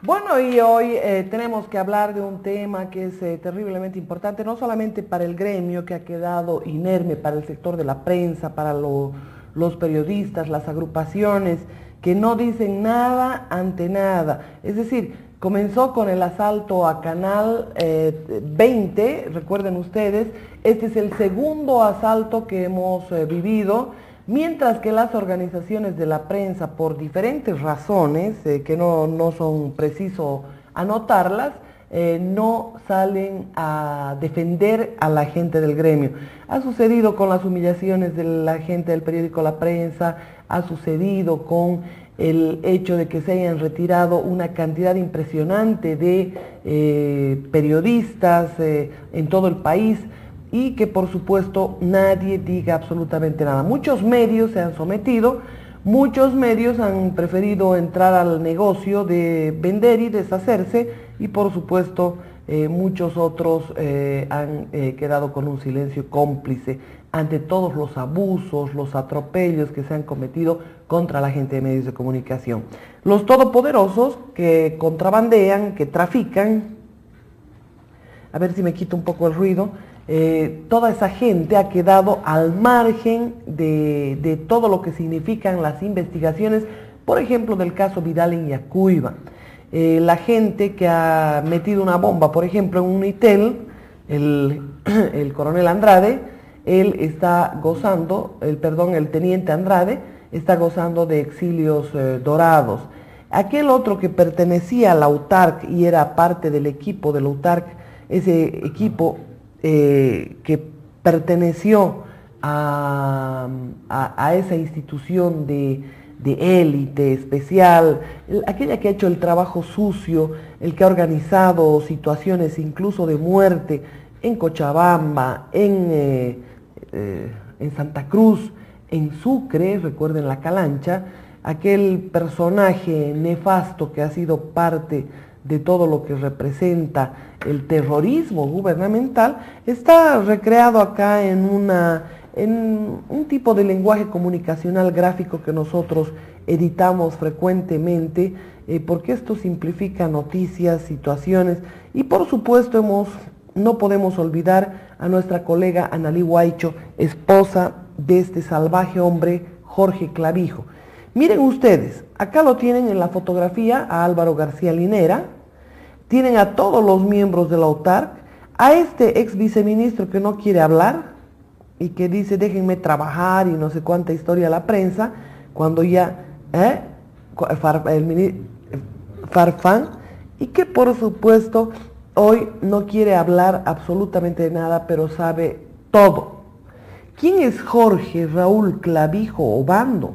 Bueno, y hoy tenemos que hablar de un tema que es terriblemente importante, no solamente para el gremio que ha quedado inerme, para el sector de la prensa, para los periodistas, las agrupaciones, que no dicen nada ante nada. Es decir, comenzó con el asalto a Canal 20, recuerden ustedes, este es el segundo asalto que hemos vivido. Mientras que las organizaciones de la prensa, por diferentes razones, que no son preciso anotarlas, no salen a defender a la gente del gremio. Ha sucedido con las humillaciones de la gente del periódico La Prensa, ha sucedido con el hecho de que se hayan retirado una cantidad impresionante de periodistas en todo el país, y que por supuesto nadie diga absolutamente nada. Muchos medios se han sometido, muchos medios han preferido entrar al negocio de vender y deshacerse, y por supuesto muchos otros han quedado con un silencio cómplice ante todos los abusos, los atropellos que se han cometido contra la gente de medios de comunicación. Los todopoderosos que contrabandean, que trafican, a ver si me quito un poco el ruido, toda esa gente ha quedado al margen de todo lo que significan las investigaciones, por ejemplo, del caso Vidal en Yacuiba. La gente que ha metido una bomba, por ejemplo, en Unitel, el coronel Andrade, él está gozando, el teniente Andrade, está gozando de exilios dorados. Aquel otro que pertenecía a la UTARC y era parte del equipo de la UTARC, ese equipo que perteneció a esa institución de élite especial, aquella que ha hecho el trabajo sucio, el que ha organizado situaciones incluso de muerte en Cochabamba, en Santa Cruz, en Sucre, recuerden la Calancha, aquel personaje nefasto que ha sido parte de todo lo que representa el terrorismo gubernamental, está recreado acá en un tipo de lenguaje comunicacional gráfico que nosotros editamos frecuentemente, porque esto simplifica noticias, situaciones, y por supuesto no podemos olvidar a nuestra colega Analí Huaycho, esposa de este salvaje hombre Jorge Clavijo. Miren ustedes, acá lo tienen en la fotografía a Álvaro García Linera, tienen a todos los miembros de la UTARC, a este ex viceministro que no quiere hablar y que dice déjenme trabajar y no sé cuánta historia a la prensa, cuando ya Farfán, y que por supuesto hoy no quiere hablar absolutamente de nada, pero sabe todo. ¿Quién es Jorge Raúl Clavijo Obando?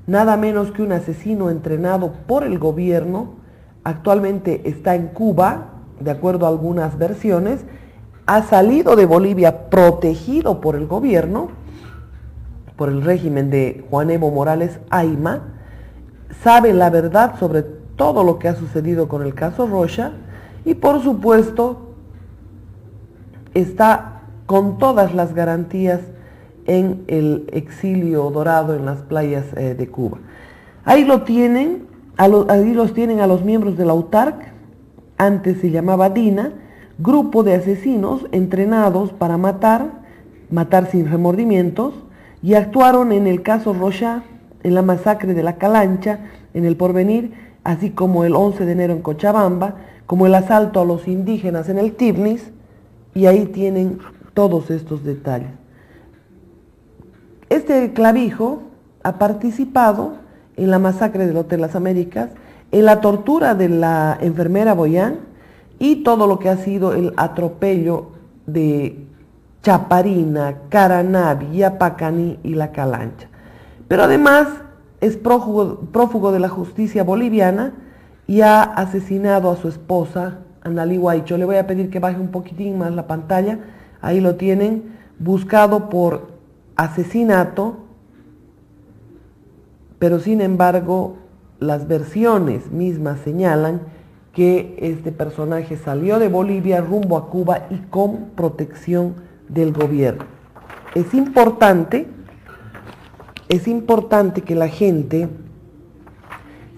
Nada menos que un asesino entrenado por el gobierno, actualmente está en Cuba, de acuerdo a algunas versiones, ha salido de Bolivia protegido por el gobierno, por el régimen de Juan Evo Morales Ayma, sabe la verdad sobre todo lo que ha sucedido con el caso Rocha, y por supuesto está con todas las garantías en el exilio dorado en las playas de Cuba. Ahí lo tienen, ahí los tienen a los miembros de la UTARC, antes se llamaba DINA, grupo de asesinos entrenados para matar sin remordimientos, y actuaron en el caso Rocha, en la masacre de la Calancha, en el Porvenir, así como el 11 de enero en Cochabamba, como el asalto a los indígenas en el Tifnis, y ahí tienen todos estos detalles. Este Clavijo ha participado en la masacre del Hotel Las Américas, en la tortura de la enfermera Boyán y todo lo que ha sido el atropello de Chaparina, Caranavi, Yapacaní y la Calancha. Pero además es prófugo de la justicia boliviana y ha asesinado a su esposa, Analí Huaycho. Le voy a pedir que baje un poquitín más la pantalla. Ahí lo tienen, buscado por asesinato, pero sin embargo las versiones mismas señalan que este personaje salió de Bolivia rumbo a Cuba y con protección del gobierno. Es importante que la gente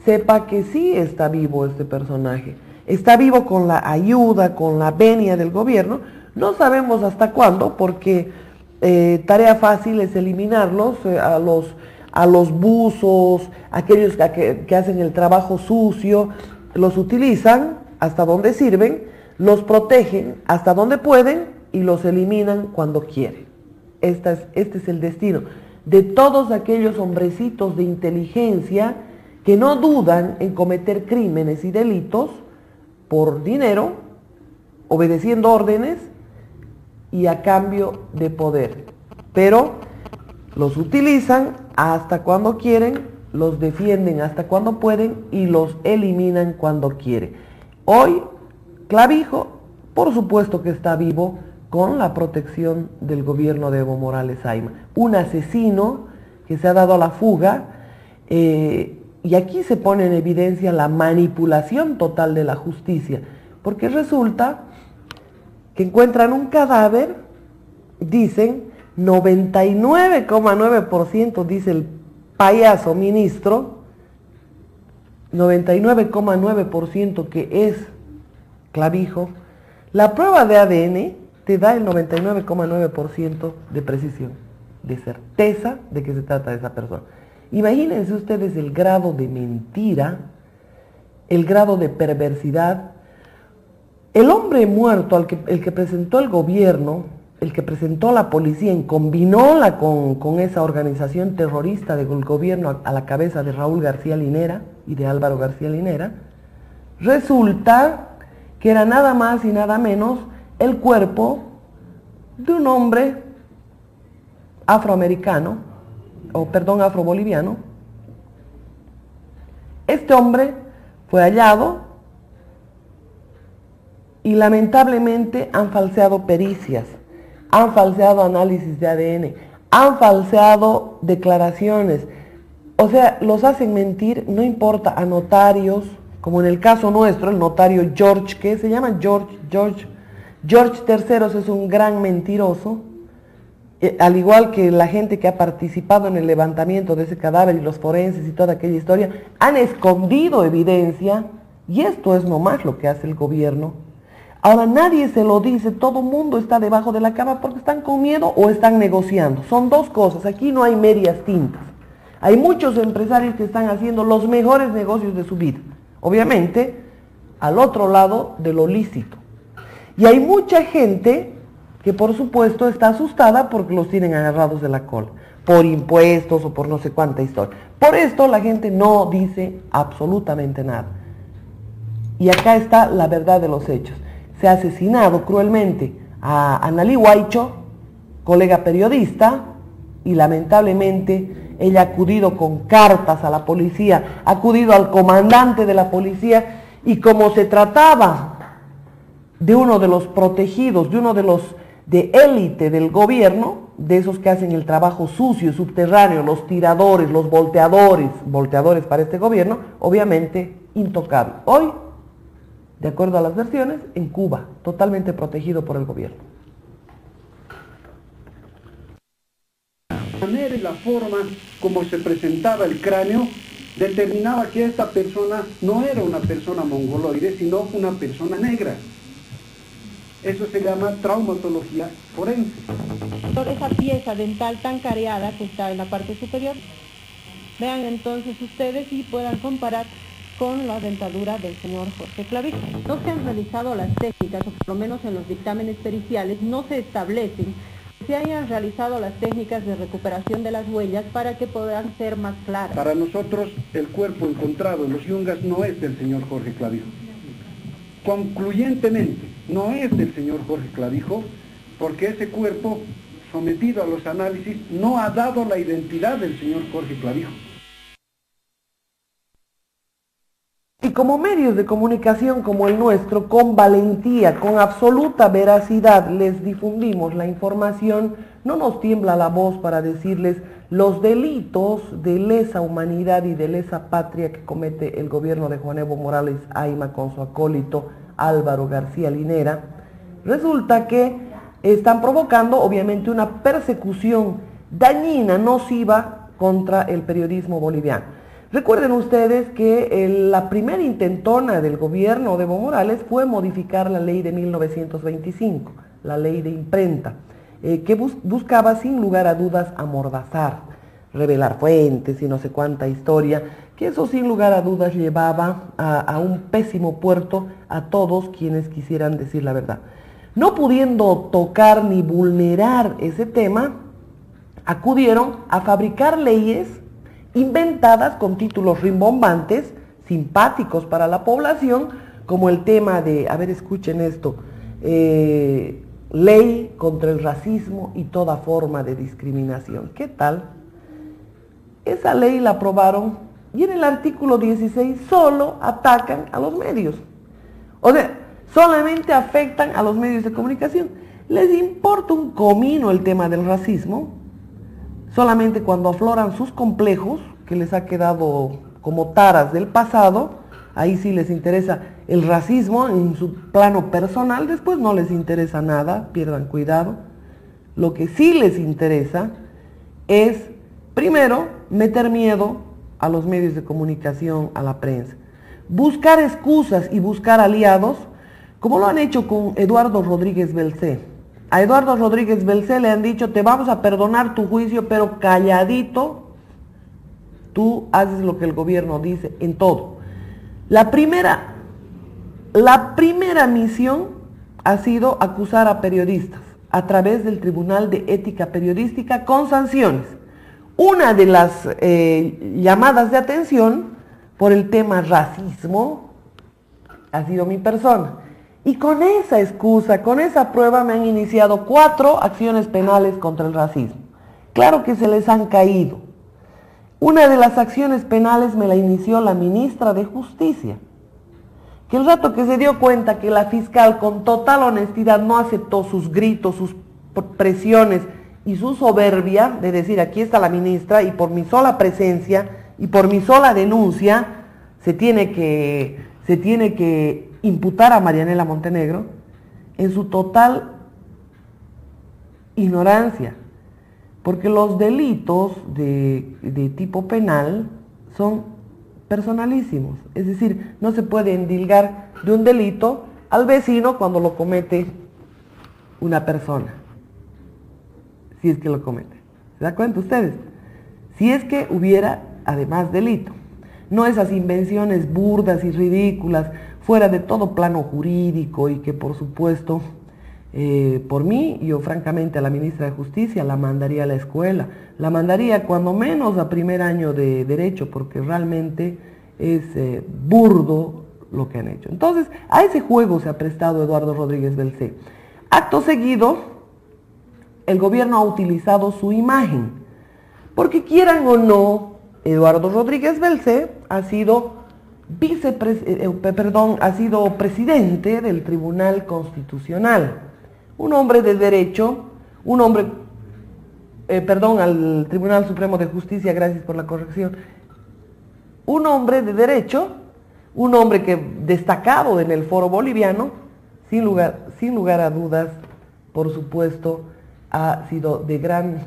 sepa que sí está vivo este personaje. Está vivo con la ayuda, con la venia del gobierno. No sabemos hasta cuándo, porque tarea fácil es eliminarlos, a los buzos, aquellos que hacen el trabajo sucio, los utilizan hasta donde sirven, los protegen hasta donde pueden y los eliminan cuando quieren. Este es el destino de todos aquellos hombrecitos de inteligencia que no dudan en cometer crímenes y delitos por dinero, obedeciendo órdenes y a cambio de poder. Pero los utilizan hasta cuando quieren, los defienden hasta cuando pueden y los eliminan cuando quieren. Hoy, Clavijo, por supuesto que está vivo con la protección del gobierno de Evo Morales Ayma. Un asesino que se ha dado a la fuga, y aquí se pone en evidencia la manipulación total de la justicia, porque resulta que encuentran un cadáver, dicen 99,9%, dice el payaso ministro, 99,9% que es Clavijo. La prueba de ADN te da el 99,9% de precisión, de certeza de que se trata de esa persona. Imagínense ustedes el grado de mentira, el grado de perversidad. El hombre muerto, el que presentó el gobierno, el que presentó la policía en combinóla con esa organización terrorista del gobierno a la cabeza de Raúl García Linera y de Álvaro García Linera, resulta que era nada más y nada menos el cuerpo de un hombre afroboliviano. Este hombre fue hallado y lamentablemente han falseado pericias, han falseado análisis de ADN, han falseado declaraciones. O sea, los hacen mentir, no importa, a notarios, como en el caso nuestro, el notario George, que se llama George Terceros, es un gran mentiroso, al igual que la gente que ha participado en el levantamiento de ese cadáver y los forenses y toda aquella historia, han escondido evidencia, y esto es nomás lo que hace el gobierno. Ahora nadie se lo dice, todo el mundo está debajo de la cama porque están con miedo o están negociando. Son dos cosas, aquí no hay medias tintas. Hay muchos empresarios que están haciendo los mejores negocios de su vida, obviamente al otro lado de lo lícito. Y hay mucha gente que por supuesto está asustada porque los tienen agarrados de la cola, por impuestos o por no sé cuánta historia. Por esto la gente no dice absolutamente nada. Y acá está la verdad de los hechos. Se ha asesinado cruelmente a Analí Huaycho, colega periodista, y lamentablemente ella ha acudido con cartas a la policía, ha acudido al comandante de la policía, y como se trataba de uno de los protegidos, de uno de los de élite del gobierno, de esos que hacen el trabajo sucio, subterráneo, los tiradores, los volteadores para este gobierno, obviamente intocable. Hoy, de acuerdo a las versiones, en Cuba, totalmente protegido por el gobierno. La manera y la forma como se presentaba el cráneo determinaba que esta persona no era una persona mongoloide, sino una persona negra. Eso se llama traumatología forense. Por esa pieza dental tan careada que está en la parte superior, vean entonces ustedes y puedan comparar con la dentadura del señor Jorge Clavijo. No se han realizado las técnicas, o por lo menos en los dictámenes periciales, no se establecen que se hayan realizado las técnicas de recuperación de las huellas para que puedan ser más claras. Para nosotros, el cuerpo encontrado en los Yungas no es del señor Jorge Clavijo. Concluyentemente, no es del señor Jorge Clavijo, porque ese cuerpo, sometido a los análisis, no ha dado la identidad del señor Jorge Clavijo. Y como medios de comunicación como el nuestro, con valentía, con absoluta veracidad, les difundimos la información, no nos tiembla la voz para decirles los delitos de lesa humanidad y de lesa patria que comete el gobierno de Juan Evo Morales Ayma con su acólito Álvaro García Linera. Resulta que están provocando obviamente una persecución dañina, nociva contra el periodismo boliviano. Recuerden ustedes que la primera intentona del gobierno de Evo Morales fue modificar la ley de 1925, la ley de imprenta, que buscaba sin lugar a dudas amordazar, revelar fuentes y no sé cuánta historia, que eso sin lugar a dudas llevaba a un pésimo puerto a todos quienes quisieran decir la verdad. No pudiendo tocar ni vulnerar ese tema, acudieron a fabricar leyes inventadas con títulos rimbombantes, simpáticos para la población, como el tema de, a ver, escuchen esto, ley contra el racismo y toda forma de discriminación. ¿Qué tal? Esa ley la aprobaron y en el artículo 16 solo atacan a los medios. O sea, solamente afectan a los medios de comunicación. Les importa un comino el tema del racismo, solamente cuando afloran sus complejos, que les ha quedado como taras del pasado, ahí sí les interesa el racismo en su plano personal, después no les interesa nada, pierdan cuidado. Lo que sí les interesa es, primero, meter miedo a los medios de comunicación, a la prensa, buscar excusas y buscar aliados, como lo han hecho con Eduardo Rodríguez Belcé. A Eduardo Rodríguez Belcé le han dicho, te vamos a perdonar tu juicio, pero calladito, tú haces lo que el gobierno dice en todo. La primera misión ha sido acusar a periodistas a través del Tribunal de Ética Periodística con sanciones. Una de las llamadas de atención por el tema racismo ha sido mi persona. Y con esa excusa, con esa prueba me han iniciado 4 acciones penales contra el racismo. Claro que se les han caído. Una de las acciones penales me la inició la ministra de Justicia, que el rato que se dio cuenta que la fiscal con total honestidad no aceptó sus gritos, sus presiones y su soberbia de decir aquí está la ministra y por mi sola presencia y por mi sola denuncia se tiene que imputar a Marianela Montenegro, en su total ignorancia, porque los delitos de tipo penal son personalísimos, es decir, no se puede endilgar de un delito al vecino cuando lo comete una persona, si es que lo comete. ¿Se da cuenta ustedes? Si es que hubiera además delito, no esas invenciones burdas y ridículas, fuera de todo plano jurídico y que por supuesto, por mí, yo francamente a la ministra de Justicia la mandaría a la escuela, la mandaría cuando menos a primer año de Derecho, porque realmente es burdo lo que han hecho. Entonces, a ese juego se ha prestado Eduardo Rodríguez Belcé. Acto seguido, el gobierno ha utilizado su imagen, porque quieran o no, Eduardo Rodríguez Belcé ha sido ha sido presidente del Tribunal Constitucional, un hombre de derecho, al Tribunal Supremo de Justicia, gracias por la corrección, un hombre de derecho, un hombre que destacado en el foro boliviano, sin lugar a dudas, por supuesto, ha sido de gran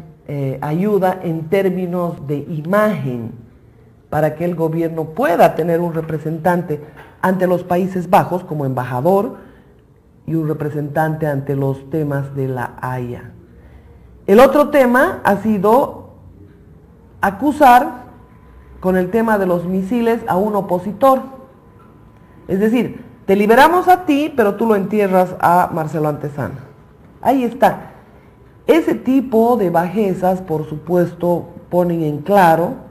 ayuda en términos de imagen, para que el gobierno pueda tener un representante ante los Países Bajos como embajador y un representante ante los temas de la Haya. El otro tema ha sido acusar con el tema de los misiles a un opositor. Es decir, te liberamos a ti, pero tú lo entierras a Marcelo Antezana. Ahí está. Ese tipo de bajezas, por supuesto, ponen en claro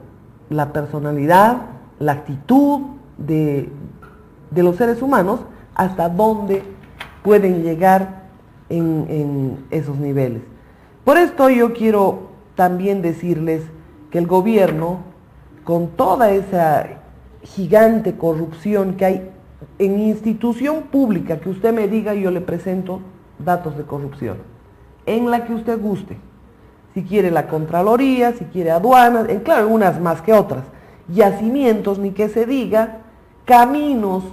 la personalidad, la actitud de los seres humanos, hasta dónde pueden llegar en esos niveles. Por esto yo quiero también decirles que el gobierno, con toda esa gigante corrupción que hay en institución pública, que usted me diga, yo le presento datos de corrupción, en la que usted guste. Si quiere la Contraloría, si quiere aduanas, claro, unas más que otras, yacimientos, ni que se diga, caminos,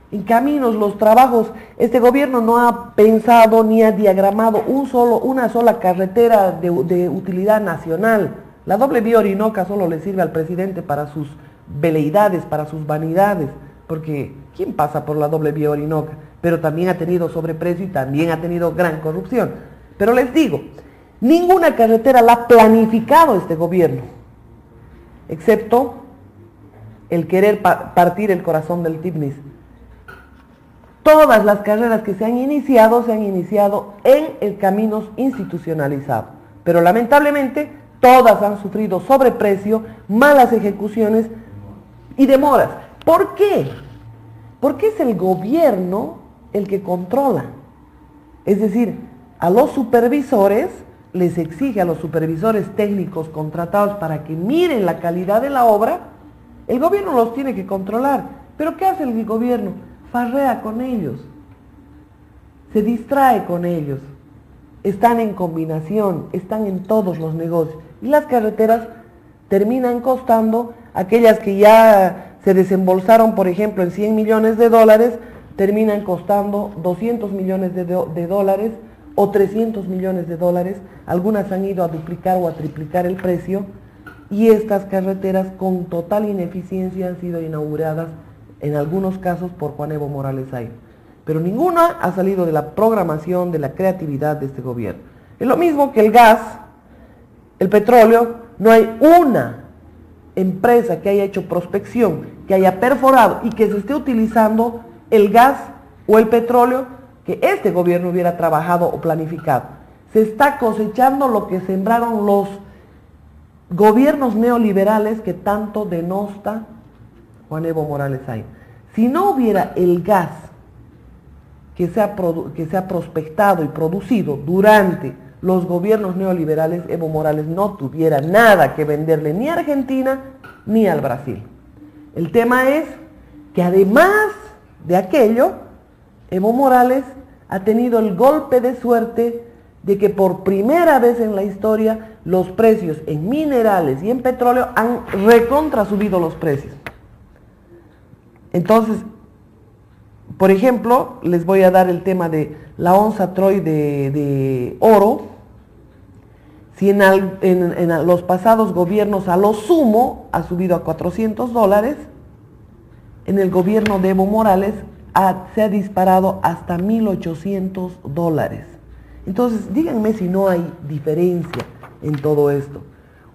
en caminos, los trabajos, este gobierno no ha pensado ni ha diagramado una sola carretera de utilidad nacional. La doble vía Orinoca solo le sirve al presidente para sus veleidades, para sus vanidades, porque ¿quién pasa por la doble vía Orinoco? Pero también ha tenido sobreprecio y también ha tenido gran corrupción. Pero les digo, ninguna carretera la ha planificado este gobierno, excepto el querer partir el corazón del Tibnis. Todas las carreras que se han iniciado en caminos institucionalizados, pero lamentablemente todas han sufrido sobreprecio, malas ejecuciones y demoras. ¿Por qué? Porque es el gobierno el que controla. Es decir, a los supervisores les exige, a los supervisores técnicos contratados para que miren la calidad de la obra, el gobierno los tiene que controlar. ¿Pero qué hace el gobierno? Farrea con ellos, se distrae con ellos, están en combinación, están en todos los negocios. Y las carreteras terminan costando, aquellas que ya se desembolsaron, por ejemplo, en $100 millones, terminan costando $200 millones o $300 millones. Algunas han ido a duplicar o a triplicar el precio, y estas carreteras con total ineficiencia han sido inauguradas en algunos casos por Juan Evo Morales Ayllón. Pero ninguna ha salido de la programación, de la creatividad de este gobierno. Es lo mismo que el gas, el petróleo. No hay una empresa que haya hecho prospección, que haya perforado y que se esté utilizando el gas o el petróleo que este gobierno hubiera trabajado o planificado. Se está cosechando lo que sembraron los gobiernos neoliberales que tanto denosta Juan Evo Morales Ayllón. Si no hubiera el gas que se ha prospectado y producido durante los gobiernos neoliberales, Evo Morales no tuviera nada que venderle ni a Argentina ni al Brasil. El tema es que además de aquello, Evo Morales ha tenido el golpe de suerte de que por primera vez en la historia los precios en minerales y en petróleo han recontra subido los precios. Entonces, por ejemplo, les voy a dar el tema de la onza Troy de oro. Si en los pasados gobiernos a lo sumo ha subido a $400, en el gobierno de Evo Morales se ha disparado hasta $1,800. Entonces, díganme si no hay diferencia en todo esto.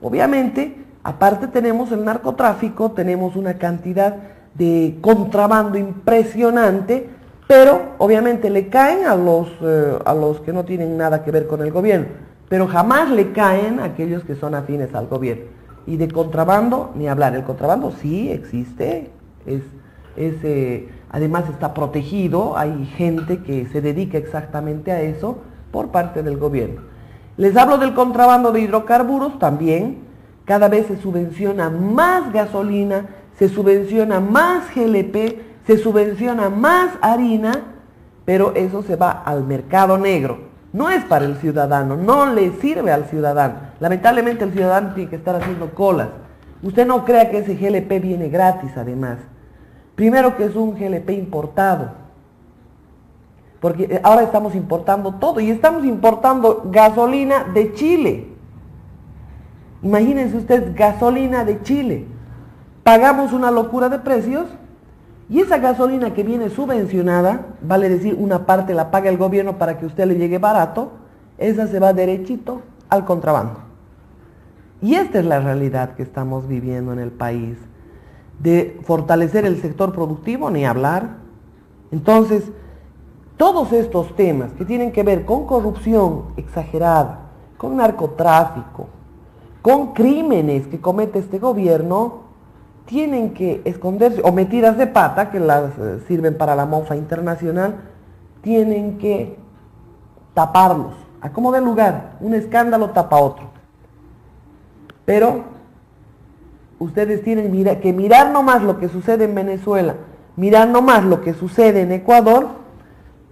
Obviamente, aparte tenemos el narcotráfico, tenemos una cantidad de contrabando impresionante, pero obviamente le caen a los que no tienen nada que ver con el gobierno, pero jamás le caen a aquellos que son afines al gobierno. Y de contrabando, ni hablar. El contrabando sí existe, además está protegido, hay gente que se dedica exactamente a eso por parte del gobierno. Les hablo del contrabando de hidrocarburos también. Cada vez se subvenciona más gasolina, se subvenciona más GLP, se subvenciona más harina, pero eso se va al mercado negro. No es para el ciudadano, no le sirve al ciudadano. Lamentablemente el ciudadano tiene que estar haciendo colas. Usted no crea que ese GLP viene gratis además. Primero que es un GLP importado, porque ahora estamos importando todo y estamos importando gasolina de Chile. Imagínense ustedes, gasolina de Chile. Pagamos una locura de precios y esa gasolina que viene subvencionada, vale decir, una parte la paga el gobierno para que a usted le llegue barato, esa se va derechito al contrabando. Y esta es la realidad que estamos viviendo en el país. De fortalecer el sector productivo, ni hablar. Entonces, todos estos temas que tienen que ver con corrupción exagerada, con narcotráfico, con crímenes que comete este gobierno, tienen que esconderse, o metidas de pata, que las sirven para la mofa internacional, tienen que taparlos, a como de lugar, un escándalo tapa otro. Pero ustedes tienen que mirar nomás lo que sucede en Venezuela, mirar nomás lo que sucede en Ecuador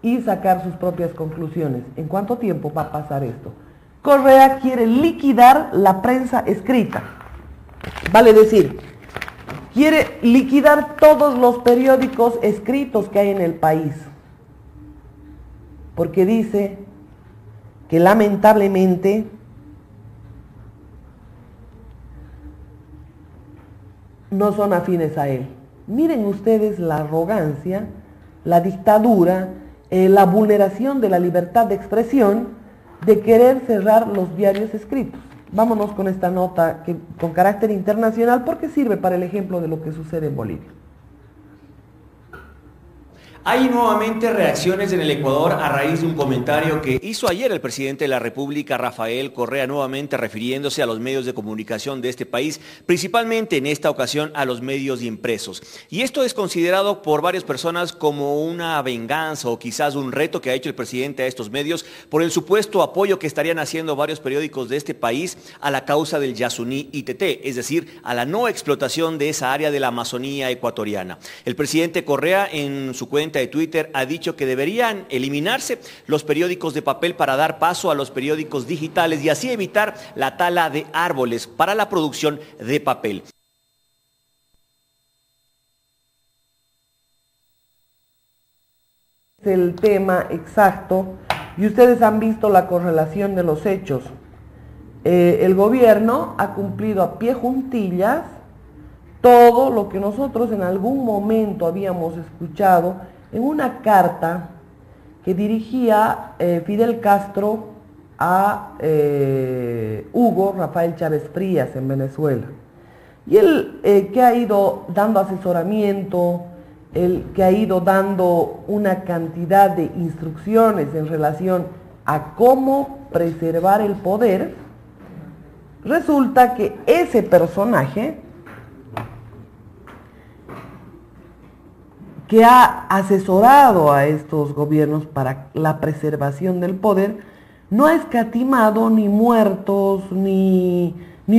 y sacar sus propias conclusiones. ¿En cuánto tiempo va a pasar esto? Correa quiere liquidar la prensa escrita, vale decir, quiere liquidar todos los periódicos escritos que hay en el país, porque dice que lamentablemente no son afines a él. Miren ustedes la arrogancia, la dictadura, la vulneración de la libertad de expresión de querer cerrar los diarios escritos. Vámonos con esta nota con carácter internacional porque sirve para el ejemplo de lo que sucede en Bolivia. Hay nuevamente reacciones en el Ecuador a raíz de un comentario que hizo ayer el presidente de la República, Rafael Correa, nuevamente refiriéndose a los medios de comunicación de este país, principalmente en esta ocasión a los medios impresos. Y esto es considerado por varias personas como una venganza o quizás un reto que ha hecho el presidente a estos medios por el supuesto apoyo que estarían haciendo varios periódicos de este país a la causa del Yasuní ITT, es decir, a la no explotación de esa área de la Amazonía ecuatoriana. El presidente Correa en su cuenta de Twitter ha dicho que deberían eliminarse los periódicos de papel para dar paso a los periódicos digitales y así evitar la tala de árboles para la producción de papel. El tema exacto y ustedes han visto la correlación de los hechos. El gobierno ha cumplido a pie juntillas todo lo que nosotros en algún momento habíamos escuchado en una carta que dirigía Fidel Castro a Hugo Rafael Chávez Frías en Venezuela. Y él que ha ido dando asesoramiento, él que ha ido dando una cantidad de instrucciones en relación a cómo preservar el poder, resulta que ese personaje que ha asesorado a estos gobiernos para la preservación del poder, no ha escatimado ni muertos, ni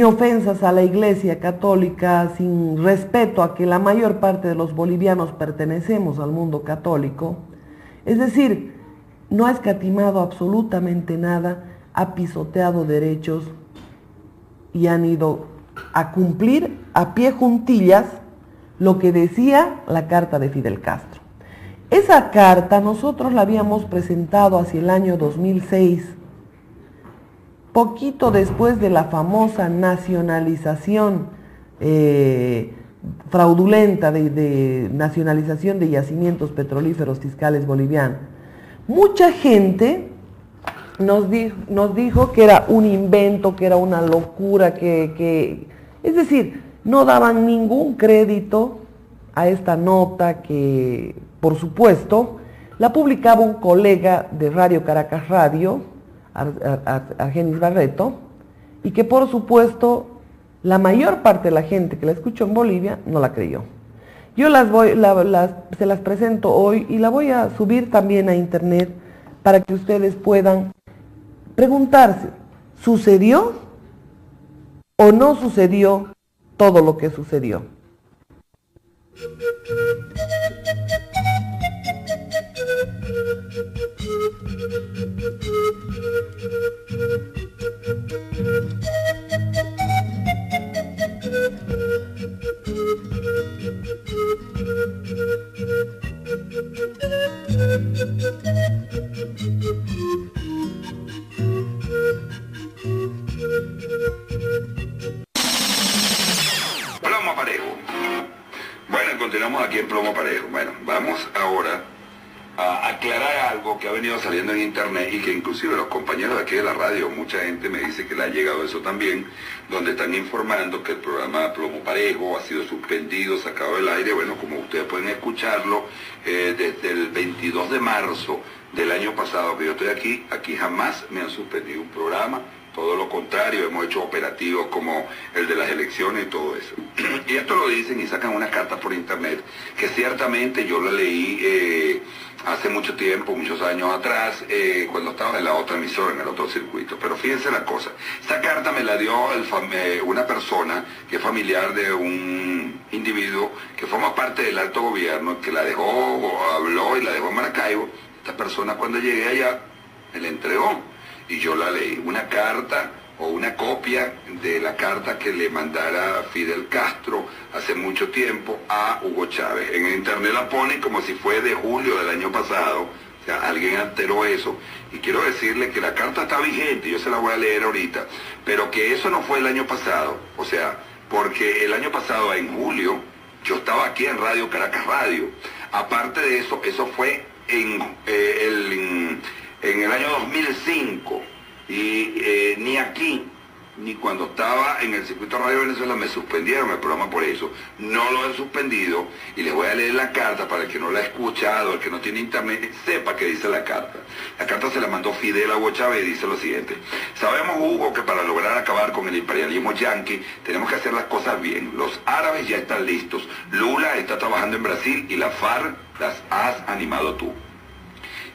ofensas a la Iglesia Católica, sin respeto a que la mayor parte de los bolivianos pertenecemos al mundo católico. Es decir, no ha escatimado absolutamente nada, ha pisoteado derechos y han ido a cumplir a pie juntillas lo que decía la carta de Fidel Castro. Esa carta nosotros la habíamos presentado hacia el año 2006, poquito después de la famosa nacionalización fraudulenta de nacionalización de yacimientos petrolíferos fiscales bolivianos. Mucha gente nos dijo que era un invento, que era una locura, es decir, no daban ningún crédito a esta nota que, por supuesto, la publicaba un colega de Radio Caracas Radio, Argenis Barreto, y que, por supuesto, la mayor parte de la gente que la escuchó en Bolivia no la creyó. Yo se las presento hoy y la voy a subir también a internet para que ustedes puedan preguntarse, ¿sucedió o no sucedió todo lo que sucedió? Plomo Parejo. Bueno, continuamos aquí en Plomo Parejo. Bueno, vamos ahora a aclarar algo que ha venido saliendo en internet y que inclusive los compañeros de aquí de la radio, mucha gente me dice que le ha llegado eso también, donde están informando que el programa Plomo Parejo ha sido suspendido, sacado del aire. Bueno, como ustedes pueden escucharlo, desde el 22 de marzo del año pasado que yo estoy aquí jamás me han suspendido un programa. Todo lo contrario, hemos hecho operativos como el de las elecciones y todo eso. Y esto lo dicen y sacan una carta por internet, que ciertamente yo la leí hace mucho tiempo, muchos años atrás, cuando estaba en la otra emisora, en el otro circuito. Pero fíjense la cosa, esta carta me la dio una persona que es familiar de un individuo que forma parte del alto gobierno, que la dejó, habló y la dejó en Maracaibo. Esta persona cuando llegué allá me la entregó. Y yo la leí, una carta o una copia de la carta que le mandara Fidel Castro hace mucho tiempo a Hugo Chávez. En el internet la ponen como si fue de julio del año pasado, o sea, alguien alteró eso. Y quiero decirle que la carta está vigente, yo se la voy a leer ahorita, pero que eso no fue el año pasado, o sea, porque el año pasado, en julio, yo estaba aquí en Radio Caracas Radio. Aparte de eso, eso fue en el año 2005, y ni aquí, ni cuando estaba en el circuito Radio Venezuela me suspendieron el programa por eso. No lo he suspendido, y les voy a leer la carta para el que no la ha escuchado, el que no tiene internet, sepa qué dice la carta. La carta se la mandó Fidel a Hugo Chávez y dice lo siguiente: sabemos, Hugo, que para lograr acabar con el imperialismo yanqui tenemos que hacer las cosas bien. Los árabes ya están listos, Lula está trabajando en Brasil y la FARC las has animado tú.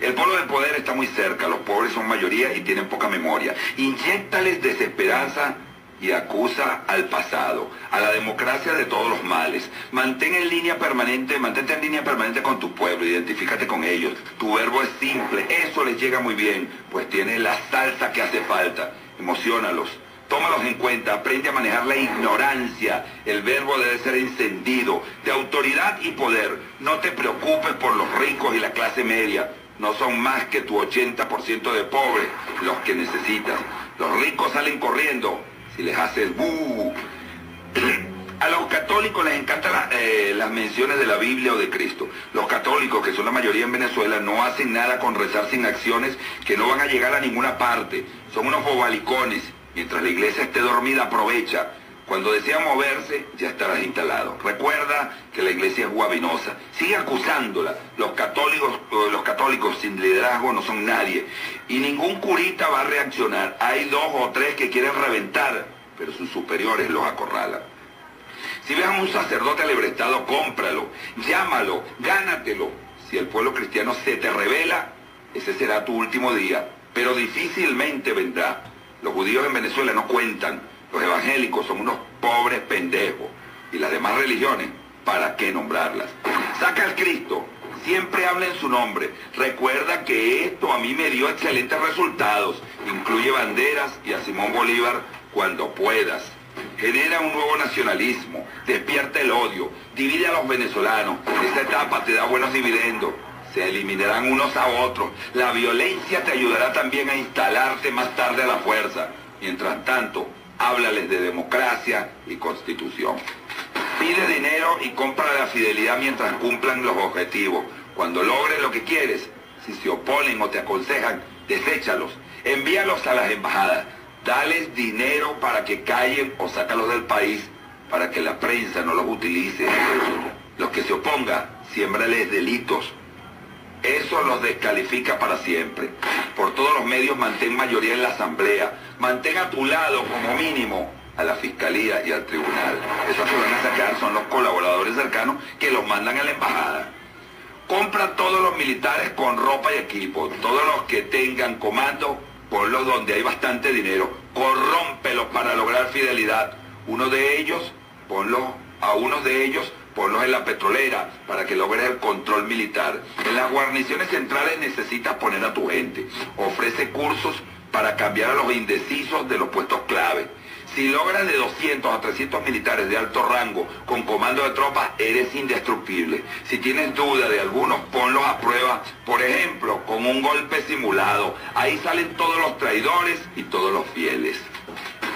El polo del poder está muy cerca, los pobres son mayoría y tienen poca memoria. Inyéctales desesperanza y acusa al pasado, a la democracia de todos los males. Mantente en línea permanente con tu pueblo, identifícate con ellos. Tu verbo es simple, eso les llega muy bien, pues tiene la salsa que hace falta. Emociónalos, tómalos en cuenta, aprende a manejar la ignorancia. El verbo debe ser encendido, de autoridad y poder. No te preocupes por los ricos y la clase media. No son más que tu 80% de pobres los que necesitas. Los ricos salen corriendo si les haces ¡bu! A los católicos les encantan las menciones de la Biblia o de Cristo. Los católicos, que son la mayoría en Venezuela, no hacen nada con rezar sin acciones que no van a llegar a ninguna parte. Son unos bobalicones. Mientras la iglesia esté dormida, aprovecha. Cuando desea moverse, ya estarás instalado. Recuerda que la iglesia es guabinosa. Sigue acusándola. Los católicos sin liderazgo no son nadie. Y ningún curita va a reaccionar. Hay 2 o 3 que quieren reventar, pero sus superiores los acorralan. Si ves a un sacerdote alebrestado, cómpralo, llámalo, gánatelo. Si el pueblo cristiano se te revela, ese será tu último día, pero difícilmente vendrá. Los judíos en Venezuela no cuentan. Los evangélicos son unos pobres pendejos. Y las demás religiones, ¿para qué nombrarlas? Saca al Cristo, siempre habla en su nombre. Recuerda que esto a mí me dio excelentes resultados. Incluye banderas y a Simón Bolívar cuando puedas. Genera un nuevo nacionalismo, despierta el odio, divide a los venezolanos. Esta etapa te da buenos dividendos. Se eliminarán unos a otros. La violencia te ayudará también a instalarte más tarde a la fuerza. Mientras tanto, háblales de democracia y constitución. Pide dinero y compra la fidelidad mientras cumplan los objetivos. Cuando logres lo que quieres, si se oponen o te aconsejan, deséchalos. Envíalos a las embajadas. Dales dinero para que callen o sácalos del país para que la prensa no los utilice. Los que se opongan, siémbrales delitos. Eso los descalifica para siempre. Por todos los medios mantén mayoría en la asamblea. Mantén a tu lado, como mínimo, a la fiscalía y al tribunal. Esos que van a sacar son los colaboradores cercanos que los mandan a la embajada. Compra todos los militares con ropa y equipo. Todos los que tengan comando, ponlos donde hay bastante dinero. Corrómpelos para lograr fidelidad. Unos de ellos, ponlos en la petrolera para que logres el control militar. En las guarniciones centrales necesitas poner a tu gente. Ofrece cursos para cambiar a los indecisos de los puestos clave. Si logras de 200 a 300 militares de alto rango con comando de tropas, eres indestructible. Si tienes duda de algunos, ponlos a prueba, por ejemplo, con un golpe simulado. Ahí salen todos los traidores y todos los fieles.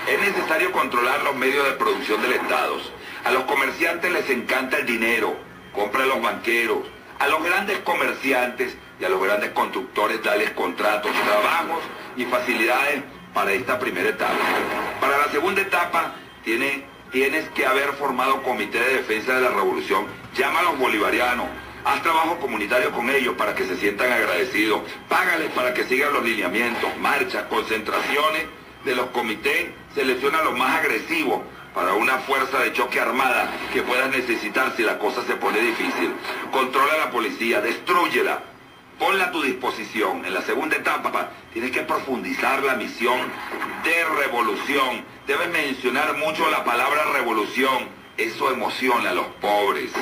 Es necesario controlar los medios de producción del Estado. A los comerciantes les encanta el dinero, compra a los banqueros. A los grandes comerciantes y a los grandes constructores dales contratos, trabajos y facilidades para esta primera etapa. Para la segunda etapa tienes que haber formado comité de defensa de la revolución. Llama a los bolivarianos, haz trabajo comunitario con ellos para que se sientan agradecidos. Págales para que sigan los lineamientos, marchas, concentraciones de los comités. Selecciona a los más agresivos para una fuerza de choque armada que puedas necesitar si la cosa se pone difícil. Controla la policía, destrúyela, ponla a tu disposición. En la segunda etapa tienes que profundizar la misión de revolución. Debes mencionar mucho la palabra revolución. Eso emociona a los pobres.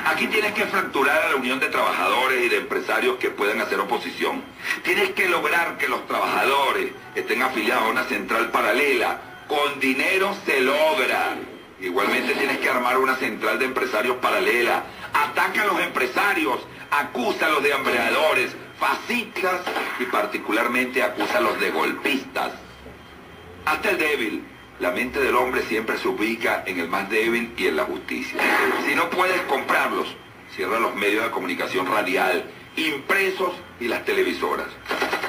Aquí tienes que fracturar a la unión de trabajadores y de empresarios que puedan hacer oposición. Tienes que lograr que los trabajadores estén afiliados a una central paralela. Con dinero se logra. Igualmente tienes que armar una central de empresarios paralela. Ataca a los empresarios, acúsalos de hambreadores, fascistas y particularmente acúsalos de golpistas. Hasta el débil, La mente del hombre siempre se ubica en el más débil y en la justicia. Si no puedes comprarlos, cierra los medios de comunicación radial, impresos y las televisoras.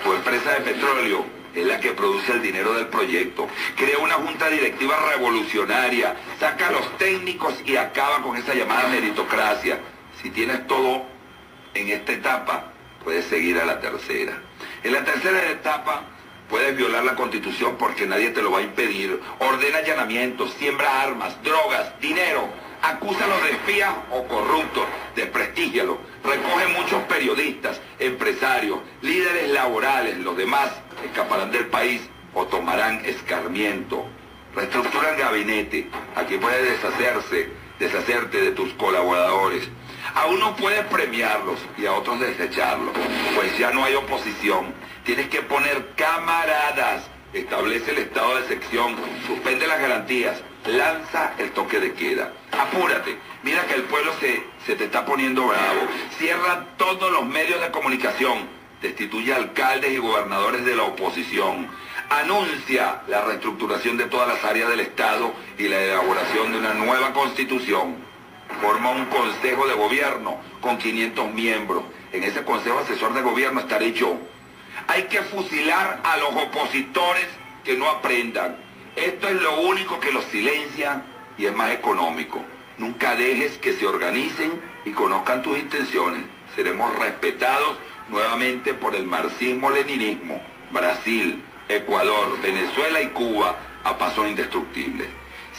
Tu empresa de petróleo es la que produce el dinero del proyecto. Crea una junta directiva revolucionaria, saca a los técnicos y acaba con esa llamada meritocracia. Si tienes todo en esta etapa, puedes seguir a la tercera. En la tercera etapa, puedes violar la Constitución porque nadie te lo va a impedir. Ordena allanamientos, siembra armas, drogas, dinero. Acúsalos de espías o corruptos, desprestígialos. Recoge muchos periodistas, empresarios, líderes laborales. Los demás escaparán del país o tomarán escarmiento. Reestructura el gabinete. Aquí puedes deshacerte de tus colaboradores. A unos puedes premiarlos y a otros desecharlos, pues ya no hay oposición. Tienes que poner camaradas, establece el estado de excepción, suspende las garantías, lanza el toque de queda. Apúrate, mira que el pueblo se te está poniendo bravo. Cierra todos los medios de comunicación, destituye alcaldes y gobernadores de la oposición. Anuncia la reestructuración de todas las áreas del Estado y la elaboración de una nueva constitución. Forma un consejo de gobierno con 500 miembros. En ese consejo asesor de gobierno estaré yo. Hay que fusilar a los opositores que no aprendan. Esto es lo único que los silencia y es más económico. Nunca dejes que se organicen y conozcan tus intenciones. Seremos respetados nuevamente por el marxismo-leninismo. Brasil, Ecuador, Venezuela y Cuba a pasos indestructibles.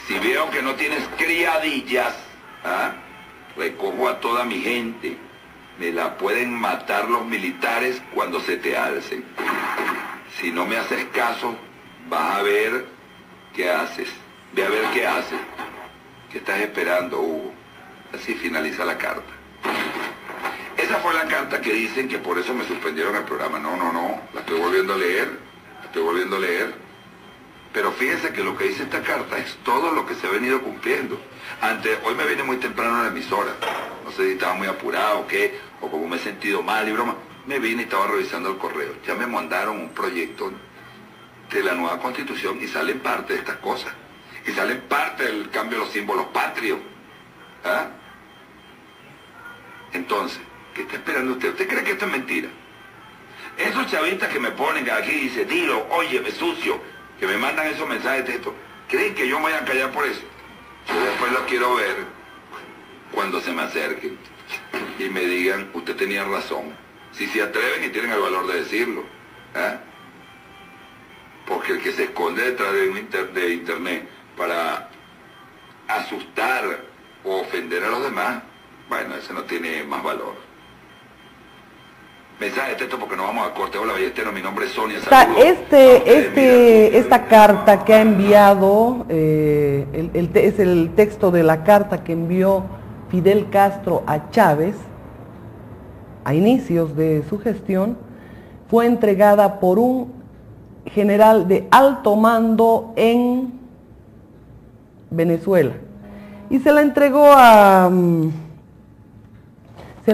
Si veo que no tienes criadillas, recojo a toda mi gente. Me la pueden matar los militares cuando se te alcen. Si no me haces caso, vas a ver qué haces. Ve a ver qué haces. ¿Qué estás esperando, Hugo? Así finaliza la carta. Esa fue la carta que dicen que por eso me suspendieron el programa. No, la estoy volviendo a leer. Pero fíjense que lo que dice esta carta es todo lo que se ha venido cumpliendo. Hoy me vine muy temprano a la emisora. No sé si estaba muy apurado o qué, o como me he sentido mal y broma. Me vine y estaba revisando el correo. Ya me mandaron un proyecto de la nueva Constitución y salen parte de estas cosas. Y salen parte del cambio de los símbolos patrios. Entonces, ¿qué está esperando usted? ¿Usted cree que esto es mentira? Esos chavistas que me ponen aquí y dicen, dilo, óyeme, sucio, que me mandan esos mensajes de texto, ¿creen que yo me voy a callar por eso? Yo después los quiero ver cuando se me acerquen y me digan, usted tenía razón. Si se atreven y tienen el valor de decirlo. Porque el que se esconde detrás de internet para asustar o ofender a los demás, bueno, ese no tiene más valor. Mensaje de texto porque no vamos a corte. Hola, Ballesteros, mi nombre es Sonia. Esta carta que ha enviado, es el texto de la carta que envió Fidel Castro a Chávez a inicios de su gestión, fue entregada por un general de alto mando en Venezuela y se la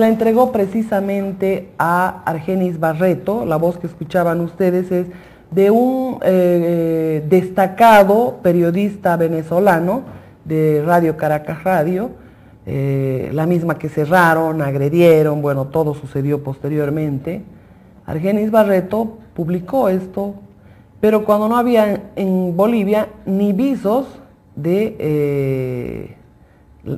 entregó precisamente a Argenis Barreto. La voz que escuchaban ustedes es de un destacado periodista venezolano de Radio Caracas Radio, la misma que cerraron, agredieron, bueno, todo sucedió posteriormente. Argenis Barreto publicó esto, pero cuando no había en Bolivia ni visos de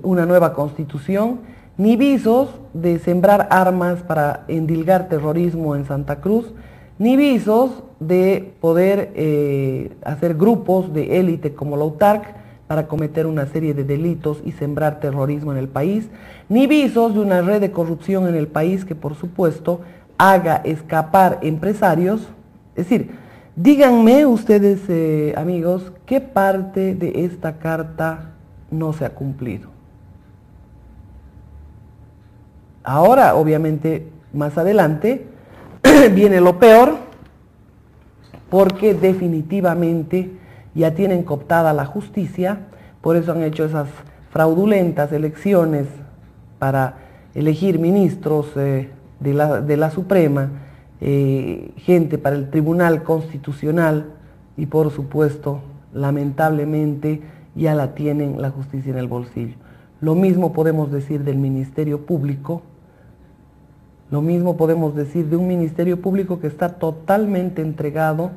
una nueva constitución, ni visos de sembrar armas para endilgar terrorismo en Santa Cruz, ni visos de poder hacer grupos de élite como la UTARC para cometer una serie de delitos y sembrar terrorismo en el país, ni visos de una red de corrupción en el país que, por supuesto, haga escapar empresarios. Es decir, díganme ustedes, amigos, ¿qué parte de esta carta no se ha cumplido? Ahora, obviamente, más adelante, viene lo peor, porque definitivamente ya tienen cooptada la justicia, por eso han hecho esas fraudulentas elecciones para elegir ministros de la Suprema, gente para el Tribunal Constitucional y por supuesto lamentablemente ya la tienen la justicia en el bolsillo. Lo mismo podemos decir del Ministerio Público, lo mismo podemos decir de un Ministerio Público que está totalmente entregado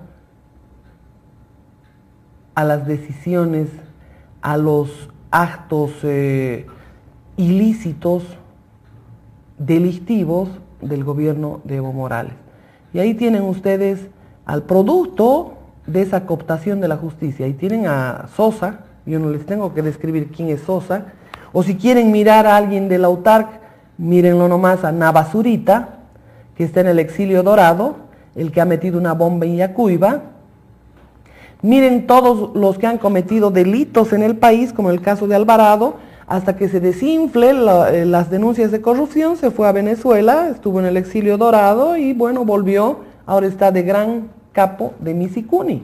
a las decisiones, a los actos ilícitos, delictivos del gobierno de Evo Morales. Y ahí tienen ustedes al producto de esa cooptación de la justicia. Ahí tienen a Sosa, yo no les tengo que describir quién es Sosa, o si quieren mirar a alguien de la UTARC, mírenlo nomás a Navazurita, que está en el exilio dorado, el que ha metido una bomba en Yacuiba. Miren todos los que han cometido delitos en el país, como el caso de Alvarado, hasta que se desinfle las denuncias de corrupción, se fue a Venezuela, estuvo en el exilio dorado y bueno, volvió, ahora está de gran capo de Misicuni.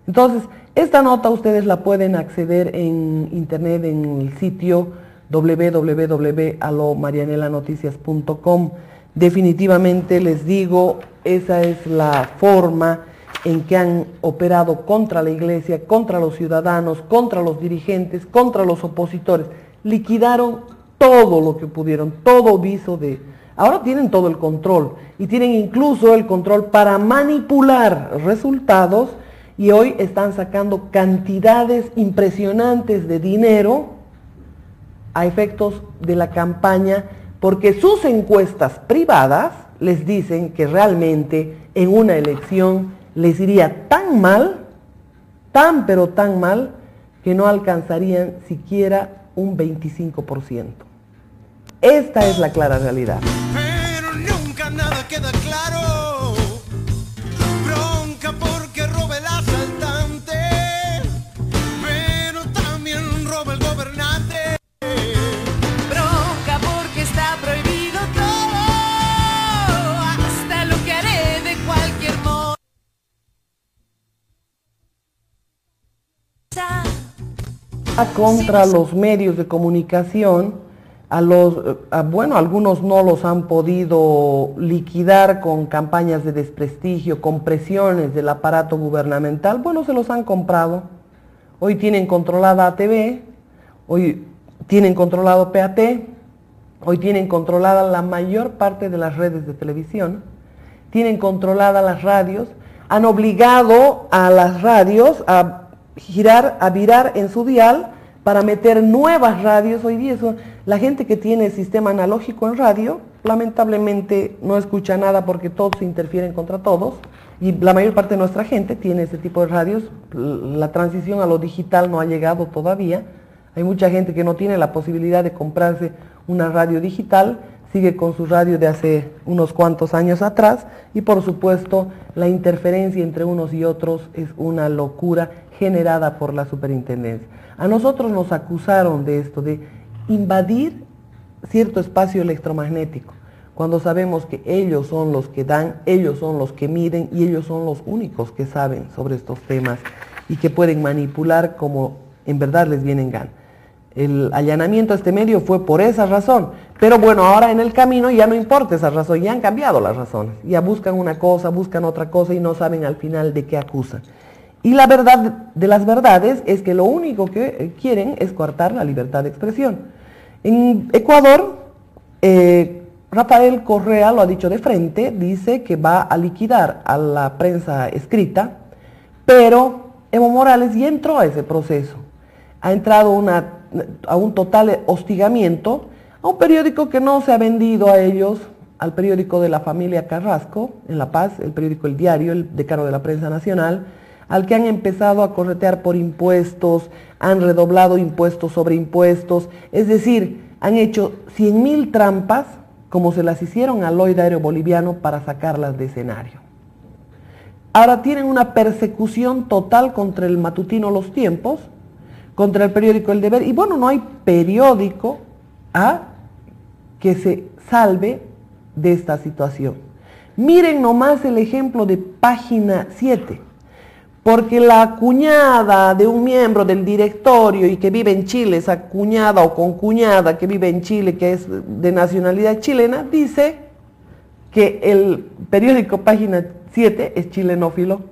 Entonces, esta nota ustedes la pueden acceder en internet en el sitio www.alomarianelanoticias.com. Definitivamente les digo, esa es la forma en que han operado contra la iglesia, contra los ciudadanos, contra los dirigentes, contra los opositores. Liquidaron todo lo que pudieron, todo viso de... Ahora tienen todo el control y tienen incluso el control para manipular resultados y hoy están sacando cantidades impresionantes de dinero a efectos de la campaña porque sus encuestas privadas les dicen que realmente en una elección les iría tan mal, tan pero tan mal, que no alcanzarían siquiera un 25%. Esta es la clara realidad. Pero nunca nada queda claro. Bronca porque roba el asaltante, pero también roba el gobernante. Bronca porque está prohibido todo, hasta lo que haré de cualquier modo. Contra los medios de comunicación, bueno, algunos no los han podido liquidar con campañas de desprestigio, con presiones del aparato gubernamental, bueno, se los han comprado. Hoy tienen controlada ATV, hoy tienen controlado PAT, hoy tienen controlada la mayor parte de las redes de televisión, tienen controladas las radios, han obligado a las radios a virar en su dial para meter nuevas radios. Hoy día la gente que tiene sistema analógico en radio, lamentablemente no escucha nada porque todos se interfieren contra todos, y la mayor parte de nuestra gente tiene ese tipo de radios. La transición a lo digital no ha llegado todavía. Hay mucha gente que no tiene la posibilidad de comprarse una radio digital, sigue con su radio de hace unos cuantos años atrás, y por supuesto la interferencia entre unos y otros es una locura generada por la superintendencia. A nosotros nos acusaron de esto, de invadir cierto espacio electromagnético, cuando sabemos que ellos son los que dan, ellos son los que miden y ellos son los únicos que saben sobre estos temas y que pueden manipular como en verdad les viene en gana. El allanamiento a este medio fue por esa razón, pero bueno, ahora en el camino ya no importa esa razón, ya han cambiado las razones, ya buscan una cosa, buscan otra cosa y no saben al final de qué acusan. Y la verdad de las verdades es que lo único que quieren es coartar la libertad de expresión. En Ecuador, Rafael Correa lo ha dicho de frente, dice que va a liquidar a la prensa escrita, pero Evo Morales ya entró a ese proceso. Ha entrado a un total hostigamiento a un periódico que no se ha vendido a ellos, al periódico de la familia Carrasco, en La Paz, el periódico El Diario, el decano de la prensa nacional, al que han empezado a corretear por impuestos, han redoblado impuestos sobre impuestos, es decir, han hecho 100.000 trampas, como se las hicieron al Lloyd Aéreo Boliviano para sacarlas de escenario. Ahora tienen una persecución total contra el matutino Los Tiempos, contra el periódico El Deber, y bueno, no hay periódico que se salve de esta situación. Miren nomás el ejemplo de Página 7, porque la cuñada de un miembro del directorio y que vive en Chile, esa cuñada o concuñada que vive en Chile, que es de nacionalidad chilena, dice que el periódico Página 7 es chilenófilo.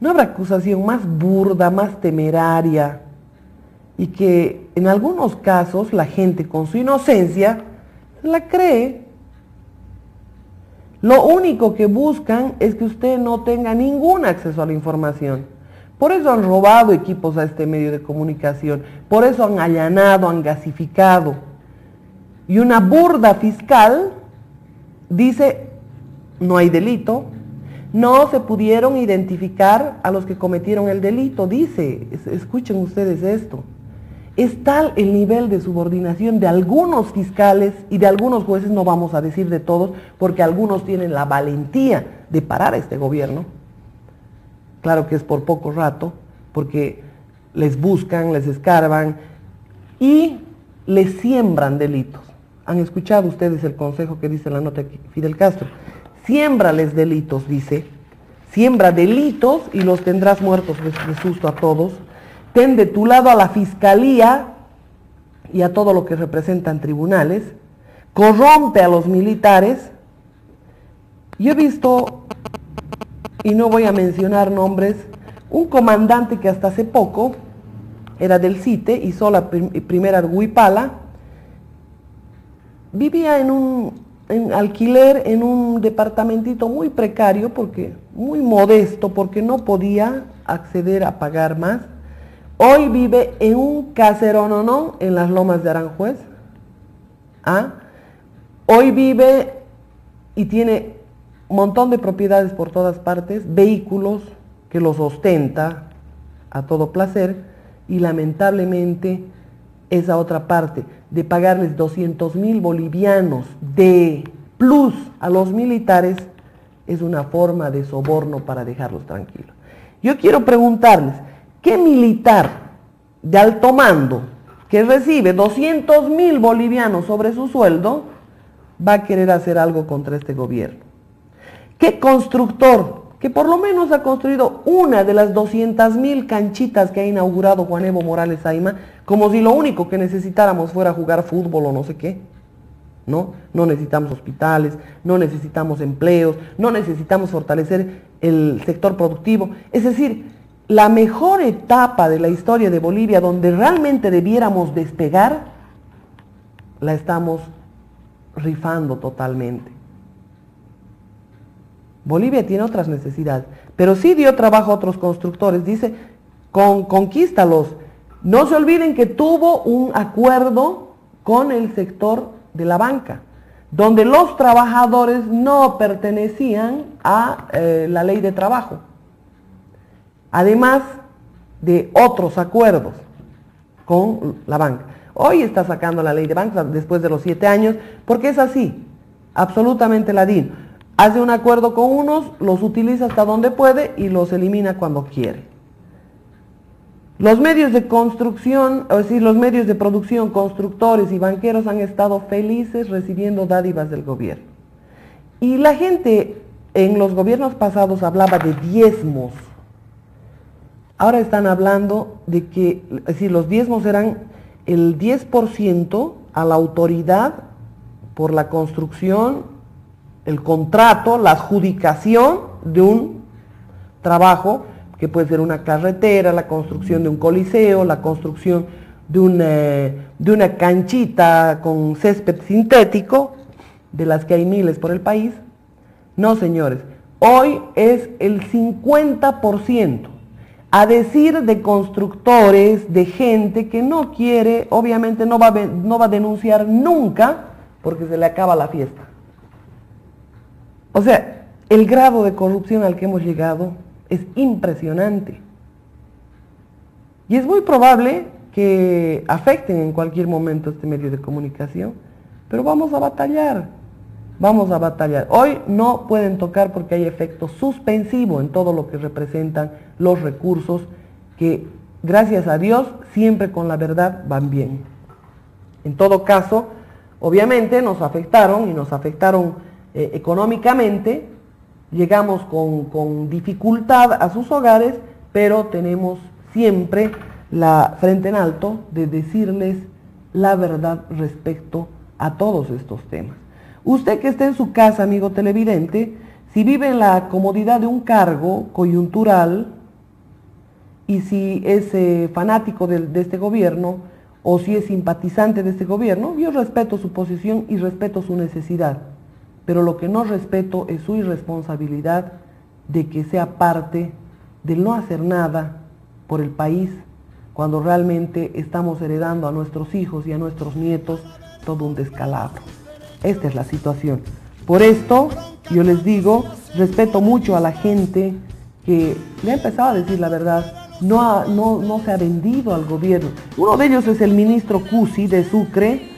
¿No habrá acusación más burda, más temeraria? Y que en algunos casos la gente con su inocencia la cree. Lo único que buscan es que usted no tenga ningún acceso a la información. Por eso han robado equipos a este medio de comunicación, por eso han allanado, han gasificado. Y una burda fiscal dice, no hay delito, no se pudieron identificar a los que cometieron el delito, dice, escuchen ustedes esto. Es tal el nivel de subordinación de algunos fiscales y de algunos jueces, no vamos a decir de todos, porque algunos tienen la valentía de parar a este gobierno. Claro que es por poco rato, porque les buscan, les escarban y les siembran delitos. ¿Han escuchado ustedes el consejo que dice la nota de Fidel Castro? Siémbrales delitos, dice. Siembra delitos y los tendrás muertos de susto a todos. Ten de tu lado a la fiscalía y a todo lo que representan tribunales. Corrompe a los militares. Yo he visto, y no voy a mencionar nombres, un comandante que hasta hace poco era del CITE, hizo la primera Huipala, vivía en alquiler en un departamentito muy precario, muy modesto, porque no podía acceder a pagar más. Hoy vive en un caserononón en las Lomas de Aranjuez. Hoy vive y tiene un montón de propiedades por todas partes, vehículos que los ostenta a todo placer, y lamentablemente esa otra parte de pagarles 200.000 bolivianos de plus a los militares es una forma de soborno para dejarlos tranquilos. Yo quiero preguntarles, ¿qué militar de alto mando que recibe 200.000 bolivianos sobre su sueldo va a querer hacer algo contra este gobierno? ¿Qué constructor que por lo menos ha construido una de las 200.000 canchitas que ha inaugurado Juan Evo Morales Ayma, como si lo único que necesitáramos fuera jugar fútbol o no sé qué? No necesitamos hospitales, no necesitamos empleos, no necesitamos fortalecer el sector productivo. Es decir, la mejor etapa de la historia de Bolivia, donde realmente debiéramos despegar, la estamos rifando totalmente. Bolivia tiene otras necesidades, pero sí dio trabajo a otros constructores. Dice, conquístalos. No se olviden que tuvo un acuerdo con el sector de la banca, donde los trabajadores no pertenecían a la ley de trabajo, además de otros acuerdos con la banca. Hoy está sacando la ley de banca después de los 7 años, porque es así, absolutamente ladino. Hace un acuerdo con unos, los utiliza hasta donde puede y los elimina cuando quiere. Los medios de construcción, es decir, los medios de producción, constructores y banqueros han estado felices recibiendo dádivas del gobierno. Y la gente en los gobiernos pasados hablaba de diezmos. Ahora están hablando de que, es decir, los diezmos eran el 10% a la autoridad por la construcción, el contrato, la adjudicación de un trabajo, que puede ser una carretera, la construcción de un coliseo, la construcción de una canchita con césped sintético, de las que hay miles por el país. No, señores, hoy es el 50%, a decir de constructores, de gente que no quiere, obviamente no va a denunciar nunca, porque se le acaba la fiesta. O sea, el grado de corrupción al que hemos llegado es impresionante. Y es muy probable que afecten en cualquier momento este medio de comunicación, pero vamos a batallar, vamos a batallar. Hoy no pueden tocar porque hay efecto suspensivo en todo lo que representan los recursos que, gracias a Dios, siempre con la verdad van bien. En todo caso, obviamente nos afectaron y nos afectaron económicamente, llegamos con dificultad a sus hogares, pero tenemos siempre la frente en alto de decirles la verdad respecto a todos estos temas. Usted que esté en su casa, amigo televidente, si vive en la comodidad de un cargo coyuntural, y si es fanático de este gobierno o si es simpatizante de este gobierno, yo respeto su posición y respeto su necesidad, pero lo que no respeto es su irresponsabilidad de que sea parte del no hacer nada por el país, cuando realmente estamos heredando a nuestros hijos y a nuestros nietos todo un descalabro. Esta es la situación. Por esto, yo les digo, respeto mucho a la gente que le ha empezado a decir la verdad, no se ha vendido al gobierno. Uno de ellos es el ministro Cusi de Sucre,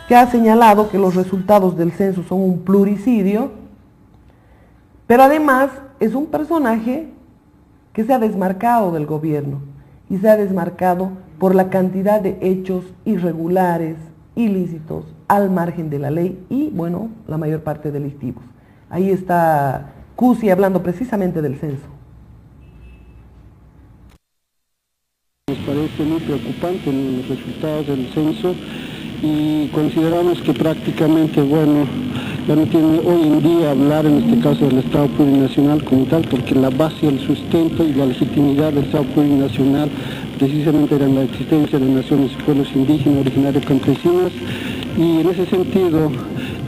que ha señalado que los resultados del censo son un pluricidio, pero además es un personaje que se ha desmarcado del gobierno y se ha desmarcado por la cantidad de hechos irregulares, ilícitos, al margen de la ley y, bueno, la mayor parte delictivos. Ahí está Cusi hablando precisamente del censo. Nos parece muy preocupante los resultados del censo y consideramos que prácticamente, bueno, ya no tiene hoy en día hablar en este caso del Estado plurinacional como tal, porque la base, el sustento y la legitimidad del Estado plurinacional precisamente era la existencia de naciones y pueblos indígenas, originarios, campesinos, y en ese sentido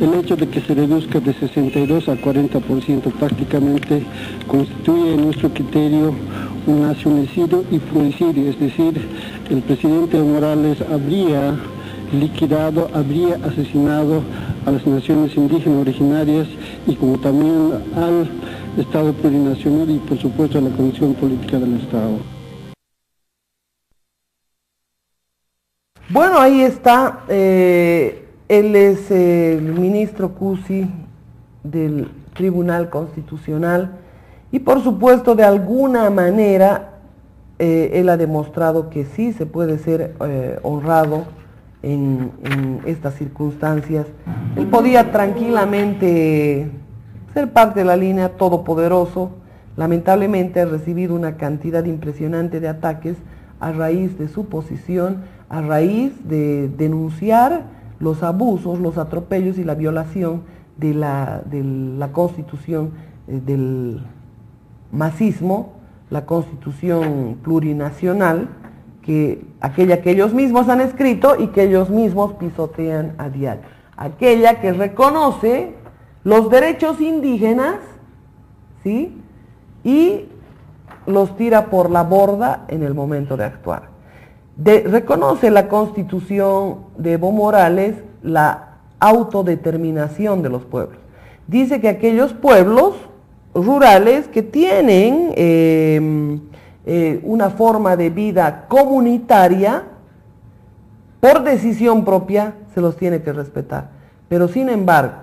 el hecho de que se reduzca de 62 a 40% prácticamente constituye en nuestro criterio un nacionicidio y pluricidio, es decir, el presidente Evo Morales habría liquidado, habría asesinado a las naciones indígenas originarias y como también al Estado plurinacional y por supuesto a la Constitución Política del Estado. Bueno, ahí está, él es el ministro Cusi del Tribunal Constitucional y por supuesto de alguna manera él ha demostrado que sí se puede ser honrado en estas circunstancias. Él podía tranquilamente ser parte de la línea todopoderoso, lamentablemente ha recibido una cantidad impresionante de ataques a raíz de su posición, a raíz de denunciar los abusos, los atropellos y la violación de la Constitución del masismo, la Constitución plurinacional, aquella que ellos mismos han escrito y que ellos mismos pisotean a diario, aquella que reconoce los derechos indígenas, ¿sí?, y los tira por la borda en el momento de actuar. Reconoce la Constitución de Evo Morales la autodeterminación de los pueblos. Dice que aquellos pueblos rurales que tienen una forma de vida comunitaria, por decisión propia, se los tiene que respetar. Pero sin embargo,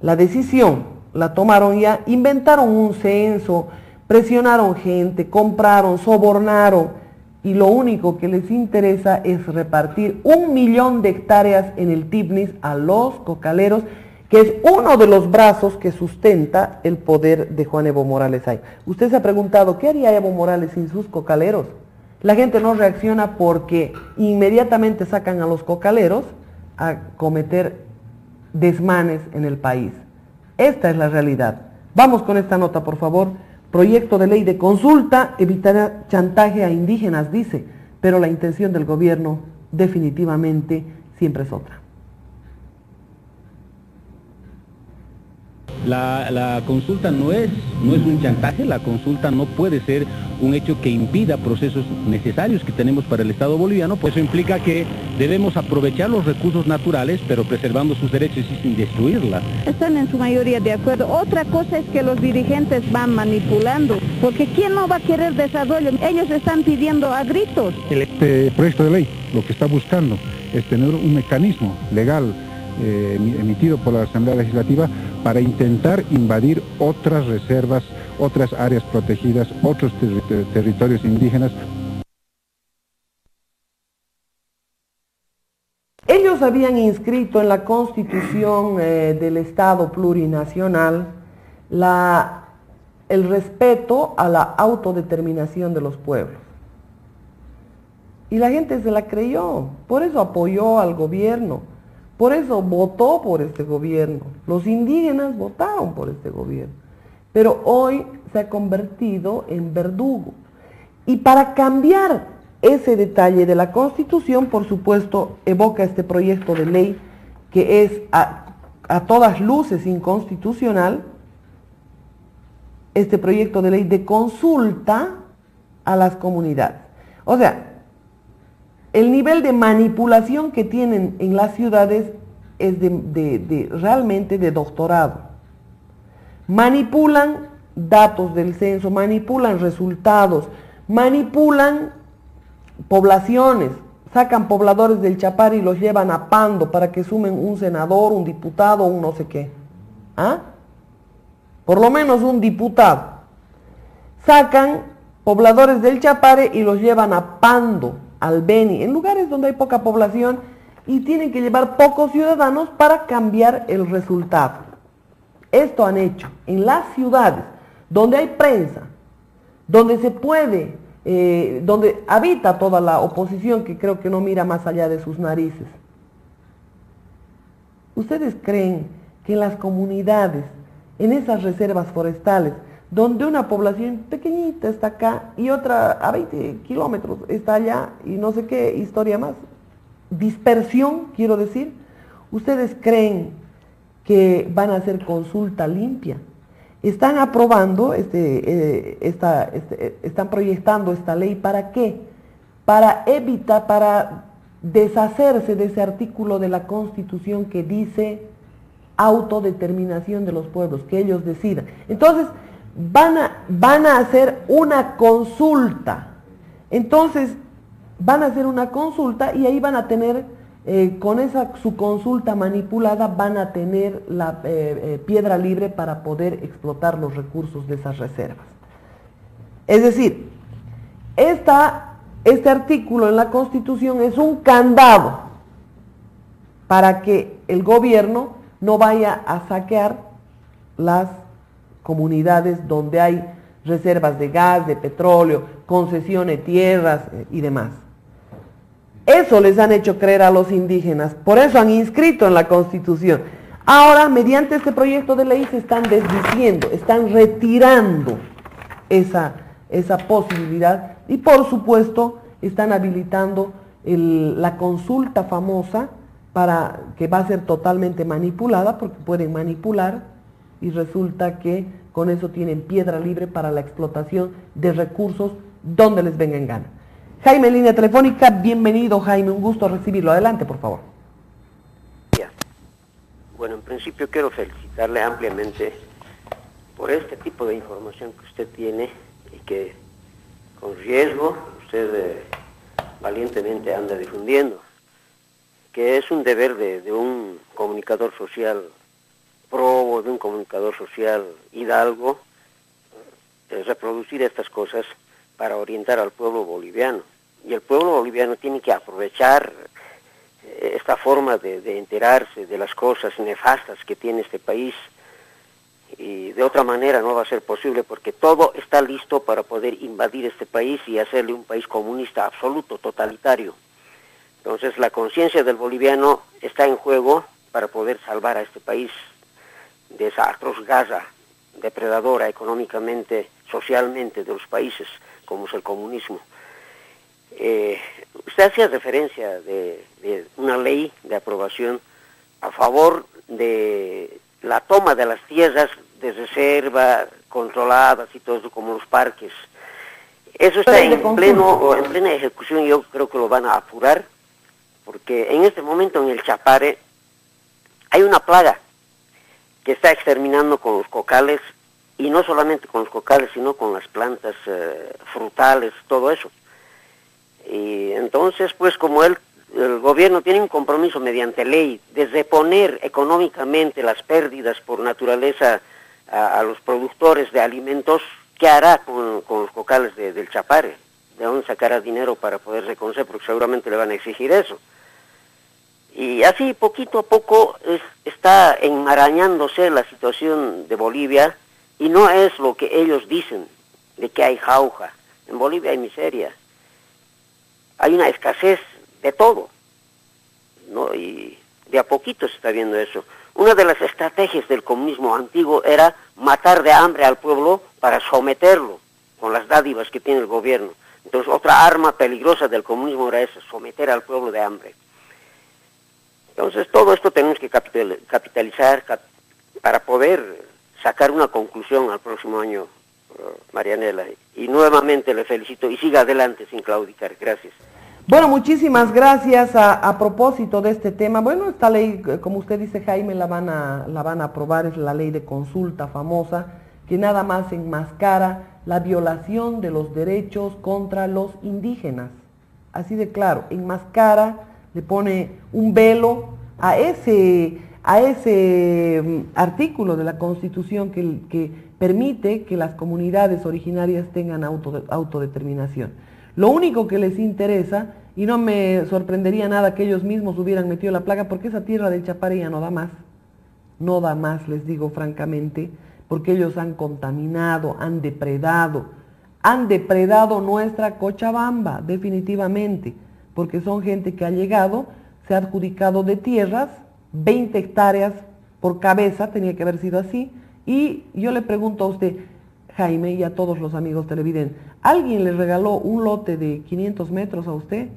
la decisión la tomaron ya, inventaron un censo, presionaron gente, compraron, sobornaron, y lo único que les interesa es repartir 1 millón de hectáreas en el Tibnis a los cocaleros, que es uno de los brazos que sustenta el poder de Juan Evo Morales ahí. Usted se ha preguntado, ¿qué haría Evo Morales sin sus cocaleros? La gente no reacciona porque inmediatamente sacan a los cocaleros a cometer desmanes en el país. Esta es la realidad. Vamos con esta nota, por favor. Proyecto de ley de consulta evitará chantaje a indígenas, dice, pero la intención del gobierno definitivamente siempre es otra. La consulta no es un chantaje, la consulta no puede ser un hecho que impida procesos necesarios que tenemos para el Estado boliviano, pues eso implica que debemos aprovechar los recursos naturales, pero preservando sus derechos y sin destruirla. Están en su mayoría de acuerdo. Otra cosa es que los dirigentes van manipulando, porque ¿quién no va a querer desarrollo? Ellos están pidiendo a gritos. Este proyecto de ley lo que está buscando es tener un mecanismo legal emitido por la Asamblea Legislativa para intentar invadir otras reservas, otras áreas protegidas, otros territorios indígenas. Ellos habían inscrito en la Constitución del Estado plurinacional el respeto a la autodeterminación de los pueblos. Y la gente se la creyó, por eso apoyó al gobierno. Por eso votó por este gobierno. Los indígenas votaron por este gobierno. Pero hoy se ha convertido en verdugo. Y para cambiar ese detalle de la Constitución, por supuesto, evoca este proyecto de ley que es a todas luces inconstitucional, este proyecto de ley de consulta a las comunidades. O sea, el nivel de manipulación que tienen en las ciudades es realmente de doctorado. Manipulan datos del censo, manipulan resultados, manipulan poblaciones, sacan pobladores del Chapare y los llevan a Pando para que sumen un senador, un diputado, un no sé qué. ¿Ah? Por lo menos un diputado. Sacan pobladores del Chapare y los llevan a Pando, al Beni, en lugares donde hay poca población, y tienen que llevar pocos ciudadanos para cambiar el resultado. Esto han hecho en las ciudades donde hay prensa, donde se puede, donde habita toda la oposición, que creo que no mira más allá de sus narices. ¿Ustedes creen que en las comunidades, en esas reservas forestales, donde una población pequeñita está acá y otra a 20 kilómetros está allá y no sé qué historia más, dispersión, quiero decir, ¿ustedes creen que van a hacer consulta limpia? Están aprobando, están proyectando esta ley, ¿para qué? Para evitar, para deshacerse de ese artículo de la Constitución que dice autodeterminación de los pueblos, que ellos decidan. Entonces, van a hacer una consulta. Entonces, van a hacer una consulta y ahí van a tener, con su consulta manipulada, van a tener la piedra libre para poder explotar los recursos de esas reservas. Es decir, este artículo en la Constitución es un candado para que el gobierno no vaya a saquear las comunidades donde hay reservas de gas, de petróleo, concesiones de tierras y demás. Eso les han hecho creer a los indígenas, por eso han inscrito en la Constitución. Ahora, mediante este proyecto de ley se están desdiciendo, están retirando esa posibilidad y por supuesto están habilitando la consulta famosa, para que va a ser totalmente manipulada, porque pueden manipular y resulta que con eso tienen piedra libre para la explotación de recursos donde les venga en gana. Jaime, en línea telefónica, bienvenido Jaime, un gusto recibirlo. Adelante, por favor. Bueno, en principio quiero felicitarle ampliamente por este tipo de información que usted tiene y que con riesgo usted valientemente anda difundiendo, que es un deber de un comunicador social probo, de un comunicador social hidalgo, reproducir estas cosas para orientar al pueblo boliviano. Y el pueblo boliviano tiene que aprovechar esta forma de enterarse de las cosas nefastas que tiene este país, y de otra manera no va a ser posible, porque todo está listo para poder invadir este país y hacerle un país comunista absoluto, totalitario. Entonces la conciencia del boliviano está en juego para poder salvar a este país de esa atroz garra depredadora económicamente, socialmente de los países, como es el comunismo. Usted hacía referencia de una ley de aprobación a favor de la toma de las tierras de reserva, controladas y todo eso, como los parques. Eso está en plena ejecución y yo creo que lo van a apurar, porque en este momento en el Chapare hay una plaga que está exterminando con los cocales, y no solamente con los cocales, sino con las plantas frutales, todo eso. Y entonces, pues como el gobierno tiene un compromiso mediante ley de reponer económicamente las pérdidas por naturaleza a los productores de alimentos, ¿qué hará con los cocales del Chapare? ¿De dónde sacará dinero para poder reconocer? Porque seguramente le van a exigir eso. Y así poquito a poco está enmarañándose la situación de Bolivia, y no es lo que ellos dicen, de que hay jauja. En Bolivia hay miseria, hay una escasez de todo, ¿no? Y de a poquito se está viendo eso. Una de las estrategias del comunismo antiguo era matar de hambre al pueblo para someterlo con las dádivas que tiene el gobierno. Entonces, otra arma peligrosa del comunismo era esa, someter al pueblo de hambre. Entonces, todo esto tenemos que capitalizar para poder sacar una conclusión al próximo año, Marianela. Y nuevamente le felicito y siga adelante sin claudicar. Gracias. Bueno, muchísimas gracias. A propósito de este tema, bueno, esta ley, como usted dice, Jaime, la van a aprobar, es la ley de consulta famosa, que nada más enmascara la violación de los derechos contra los indígenas. Así de claro, enmascara, le pone un velo a ese artículo de la Constitución que permite que las comunidades originarias tengan autodeterminación. Lo único que les interesa, y no me sorprendería nada que ellos mismos hubieran metido la plaga, porque esa tierra del Chapare ya no da más, les digo francamente, porque ellos han contaminado, han depredado nuestra Cochabamba, definitivamente, porque son gente que ha llegado, se ha adjudicado de tierras, 20 hectáreas por cabeza, tenía que haber sido así, y yo le pregunto a usted, Jaime, y a todos los amigos televidentes, ¿alguien le regaló un lote de 500 metros a usted?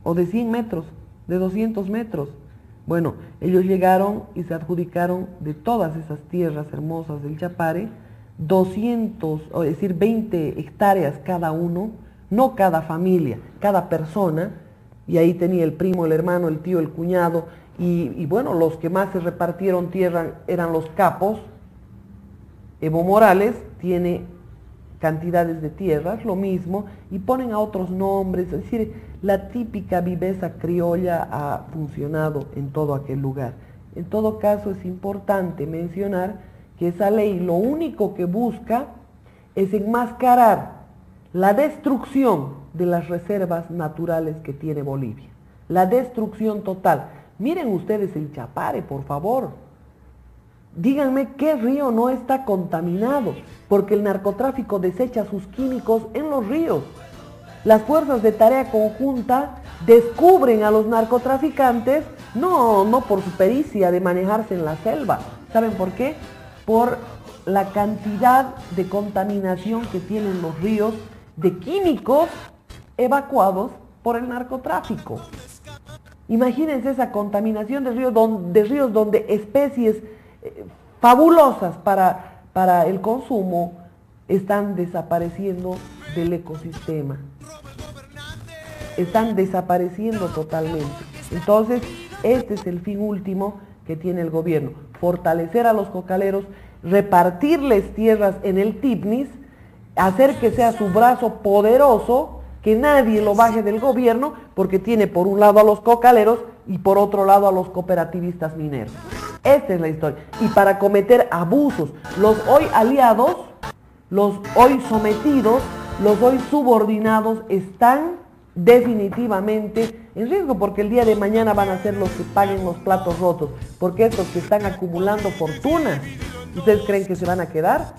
¿O de 100 metros? ¿De 200 metros? Bueno, ellos llegaron y se adjudicaron de todas esas tierras hermosas del Chapare, 200, es decir, 20 hectáreas cada uno, no cada familia, cada persona, y ahí tenía el primo, el hermano, el tío, el cuñado, y bueno, los que más se repartieron tierra eran los capos. Evo Morales tiene cantidades de tierras, lo mismo, y ponen a otros nombres, es decir, la típica viveza criolla ha funcionado en todo aquel lugar. En todo caso, es importante mencionar que esa ley lo único que busca es enmascarar la destrucción de las reservas naturales que tiene Bolivia, la destrucción total. Miren ustedes el Chapare, por favor. Díganme qué río no está contaminado, porque el narcotráfico desecha sus químicos en los ríos. Las fuerzas de tarea conjunta descubren a los narcotraficantes, no por su pericia de manejarse en la selva. ¿Saben por qué? Por la cantidad de contaminación que tienen los ríos de químicos evacuados por el narcotráfico. Imagínense esa contaminación de ríos donde especies fabulosas para el consumo están desapareciendo del ecosistema, están desapareciendo totalmente. Entonces, este es el fin último que tiene el gobierno: fortalecer a los cocaleros, repartirles tierras en el TIPNIS, hacer que sea su brazo poderoso, que nadie lo baje del gobierno, porque tiene por un lado a los cocaleros y por otro lado a los cooperativistas mineros. Esta es la historia. Y para cometer abusos, los hoy aliados, los hoy sometidos, los hoy subordinados están definitivamente en riesgo, porque el día de mañana van a ser los que paguen los platos rotos, porque estos que están acumulando fortunas, ¿ustedes creen que se van a quedar?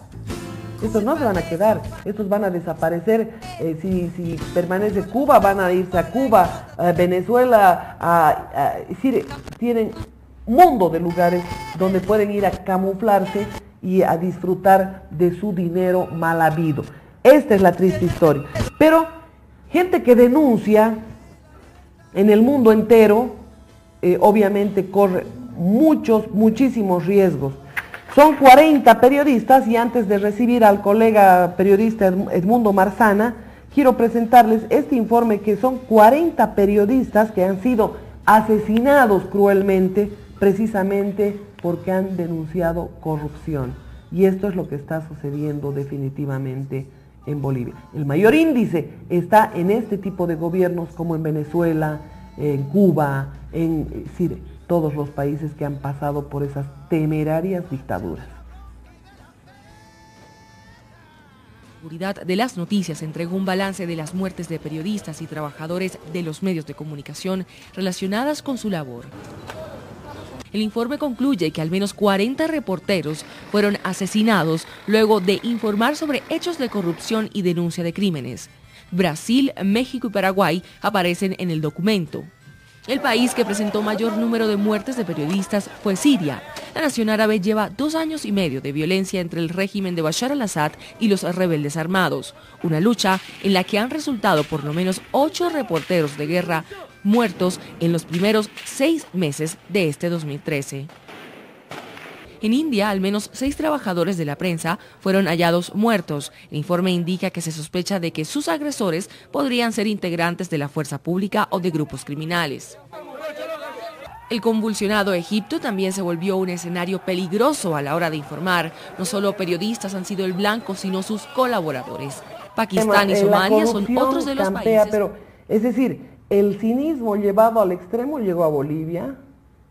Estos no se van a quedar, estos van a desaparecer. Si permanece Cuba, van a irse a Cuba, Venezuela, es decir, tienen un mundo de lugares donde pueden ir a camuflarse y a disfrutar de su dinero mal habido. Esta es la triste historia. Pero gente que denuncia en el mundo entero, obviamente corre muchísimos riesgos. Son 40 periodistas, y antes de recibir al colega periodista Edmundo Marzana, quiero presentarles este informe, que son 40 periodistas que han sido asesinados cruelmente, precisamente porque han denunciado corrupción. Y esto es lo que está sucediendo definitivamente en Bolivia. El mayor índice está en este tipo de gobiernos, como en Venezuela, en Cuba, en todos los países que han pasado por esas temerarias dictaduras. Seguridad de las Noticias entregó un balance de las muertes de periodistas y trabajadores de los medios de comunicación relacionadas con su labor. El informe concluye que al menos 40 reporteros fueron asesinados luego de informar sobre hechos de corrupción y denuncia de crímenes. Brasil, México y Paraguay aparecen en el documento. El país que presentó mayor número de muertes de periodistas fue Siria. La nación árabe lleva 2 años y medio de violencia entre el régimen de Bashar al-Assad y los rebeldes armados. Una lucha en la que han resultado por lo menos 8 reporteros de guerra muertos en los primeros 6 meses de este 2013. En India, al menos 6 trabajadores de la prensa fueron hallados muertos. El informe indica que se sospecha de que sus agresores podrían ser integrantes de la fuerza pública o de grupos criminales. El convulsionado Egipto también se volvió un escenario peligroso a la hora de informar. No solo periodistas han sido el blanco, sino sus colaboradores. Pakistán y Somalia son otros de los países. Pero, es decir, el cinismo llevado al extremo llegó a Bolivia.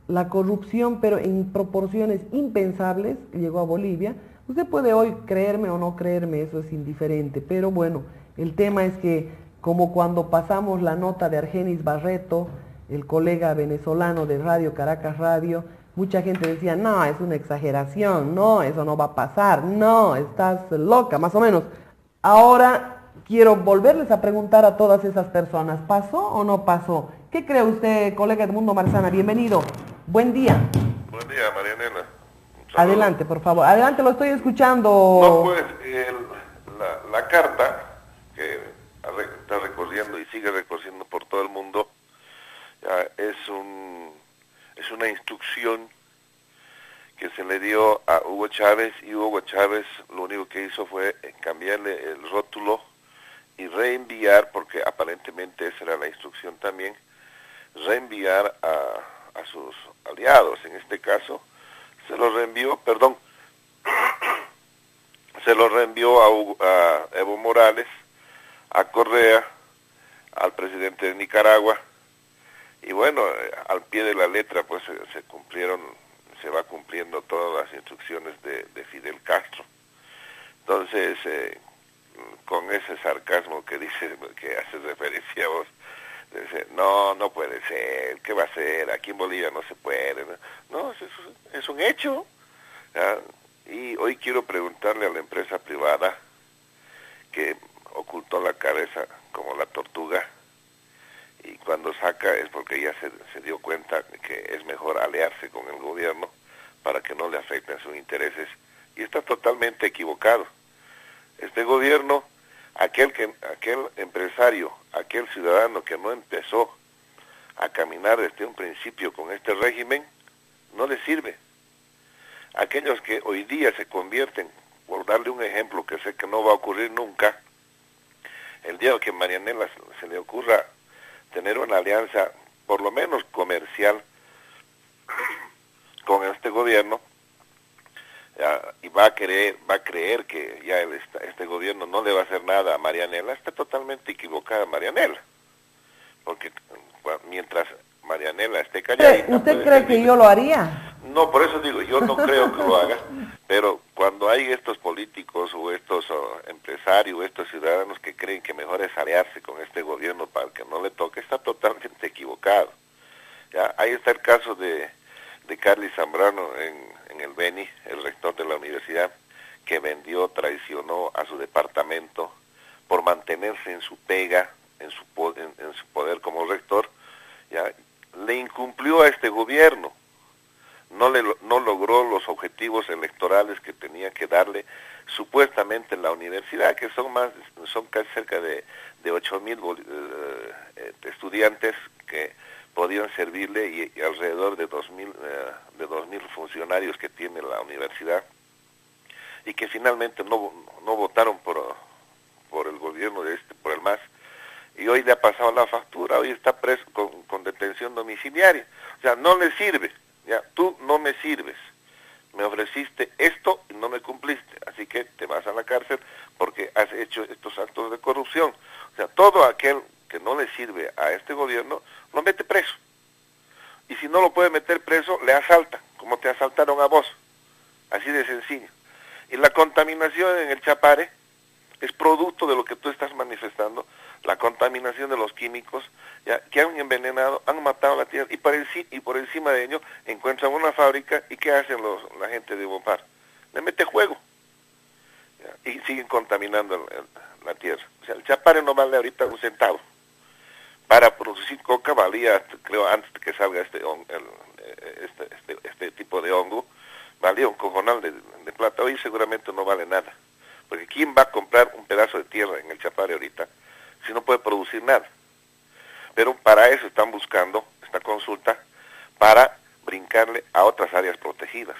La corrupción, pero en proporciones impensables, llegó a Bolivia. Usted puede hoy creerme o no creerme, eso es indiferente, pero bueno, el tema es que, como cuando pasamos la nota de Argenis Barreto, el colega venezolano de Radio Caracas Radio, mucha gente decía, no, es una exageración, no, eso no va a pasar, no, estás loca, más o menos. Ahora quiero volverles a preguntar a todas esas personas, ¿pasó o no pasó? ¿Qué cree usted, colega Edmundo Marzana? Bienvenido. Buen día. Buen día, Marianela. Adelante, por favor. Adelante, lo estoy escuchando. No, pues, la carta que está recorriendo y sigue recorriendo por todo el mundo ya es una instrucción que se le dio a Hugo Chávez, y Hugo Chávez lo único que hizo fue cambiarle el rótulo y reenviar, porque aparentemente esa era la instrucción también, reenviar a sus aliados. En este caso se lo reenvió, se lo reenvió a Evo Morales, a Correa, al presidente de Nicaragua, y bueno, al pie de la letra pues se va cumpliendo todas las instrucciones de Fidel Castro. Entonces, con ese sarcasmo que dice, que hace referencia a vos, dice, no puede ser, ¿qué va a ser? Aquí en Bolivia no se puede. No, es un hecho. ¿Ya? Y hoy quiero preguntarle a la empresa privada que ocultó la cabeza como la tortuga, y cuando saca es porque ya se dio cuenta que es mejor aliarse con el gobierno para que no le afecten sus intereses, y está totalmente equivocado. Este gobierno, aquel empresario, aquel ciudadano que no empezó a caminar desde un principio con este régimen, no le sirve. Aquellos que hoy día se convierten, por darle un ejemplo que sé que no va a ocurrir nunca, el día que a Marianela se le ocurra tener una alianza, por lo menos comercial, con este gobierno, y va a creer que ya este gobierno no le va a hacer nada a Marianela, está totalmente equivocada Marianela, porque mientras Marianela esté calladita... ¿Usted cree que yo lo haría? No, por eso digo, yo no creo que lo haga, pero cuando hay estos políticos o estos empresarios o estos ciudadanos que creen que mejor es aliarse con este gobierno para que no le toque, está totalmente equivocado. ¿Ya? Ahí está el caso de Carly Zambrano en el Beni, el rector de la universidad, que vendió, traicionó a su departamento por mantenerse en su pega, en su poder como rector. ¿Ya? Le incumplió a este gobierno, no logró los objetivos electorales que tenía que darle supuestamente en la universidad, que son casi cerca de 8.000 estudiantes que podían servirle, y alrededor de 2.000 funcionarios que tiene la universidad, y que finalmente no votaron por el gobierno por el MAS, y hoy le ha pasado la factura, hoy está preso con detención domiciliaria. O sea, no le sirve, ya, tú no me sirves, me ofreciste esto y no me cumpliste, así que te vas a la cárcel porque has hecho estos actos de corrupción. O sea, todo aquel que no le sirve a este gobierno, lo mete preso. Y si no lo puede meter preso, le asalta, como te asaltaron a vos. Así de sencillo. Y la contaminación en el Chapare es producto de lo que tú estás manifestando, la contaminación de los químicos, ya, que han envenenado, han matado la tierra, y por encima de ello encuentran una fábrica, y ¿qué hacen la gente de Bopar? Le mete juego, ya, y siguen contaminando la tierra. O sea, el Chapare no vale ahorita un centavo. para producir coca valía, creo antes de que salga este tipo de hongo, valía un cojonal de plata. Hoy seguramente no vale nada, porque ¿quién va a comprar un pedazo de tierra en el Chapare ahorita si no puede producir nada? Pero para eso están buscando esta consulta, para brincarle a otras áreas protegidas.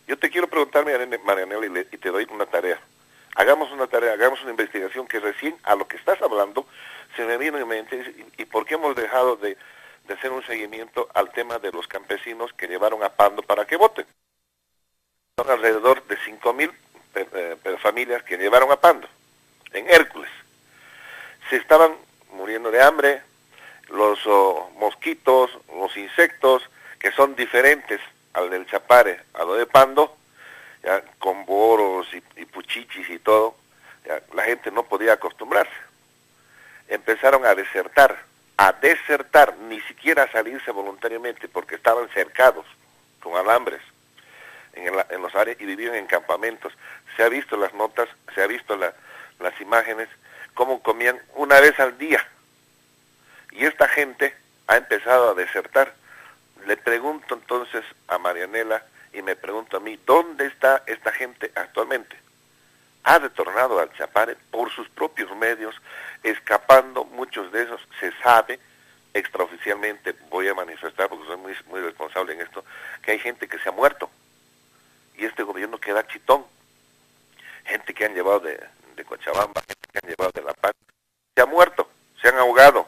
Yo te quiero preguntar, Marianela, y te doy una tarea. Hagamos una tarea, hagamos una investigación, que recién a lo que estás hablando se me vino en mente, y por qué hemos dejado de hacer un seguimiento al tema de los campesinos que llevaron a Pando para que voten. Son alrededor de 5.000 familias que llevaron a Pando, en Hércules. Se estaban muriendo de hambre, los mosquitos, los insectos, que son diferentes al del Chapare, a lo de Pando, ya, con boros y puchichis y todo, ya, la gente no podía acostumbrarse. Empezaron a desertar, ni siquiera a salirse voluntariamente, porque estaban cercados con alambres en los áreas y vivían en campamentos. Se ha visto las notas, se ha visto las imágenes, cómo comían una vez al día. Y esta gente ha empezado a desertar. Le pregunto entonces a Marianela y me pregunto a mí, ¿dónde está esta gente actualmente? Ha retornado al Chapare por sus propios medios, escapando. Muchos de esos se sabe, extraoficialmente voy a manifestar, porque soy muy responsable en esto, que hay gente que se ha muerto, y este gobierno queda chitón. Gente que han llevado de Cochabamba, gente que han llevado de La Paz, se ha muerto, se han ahogado,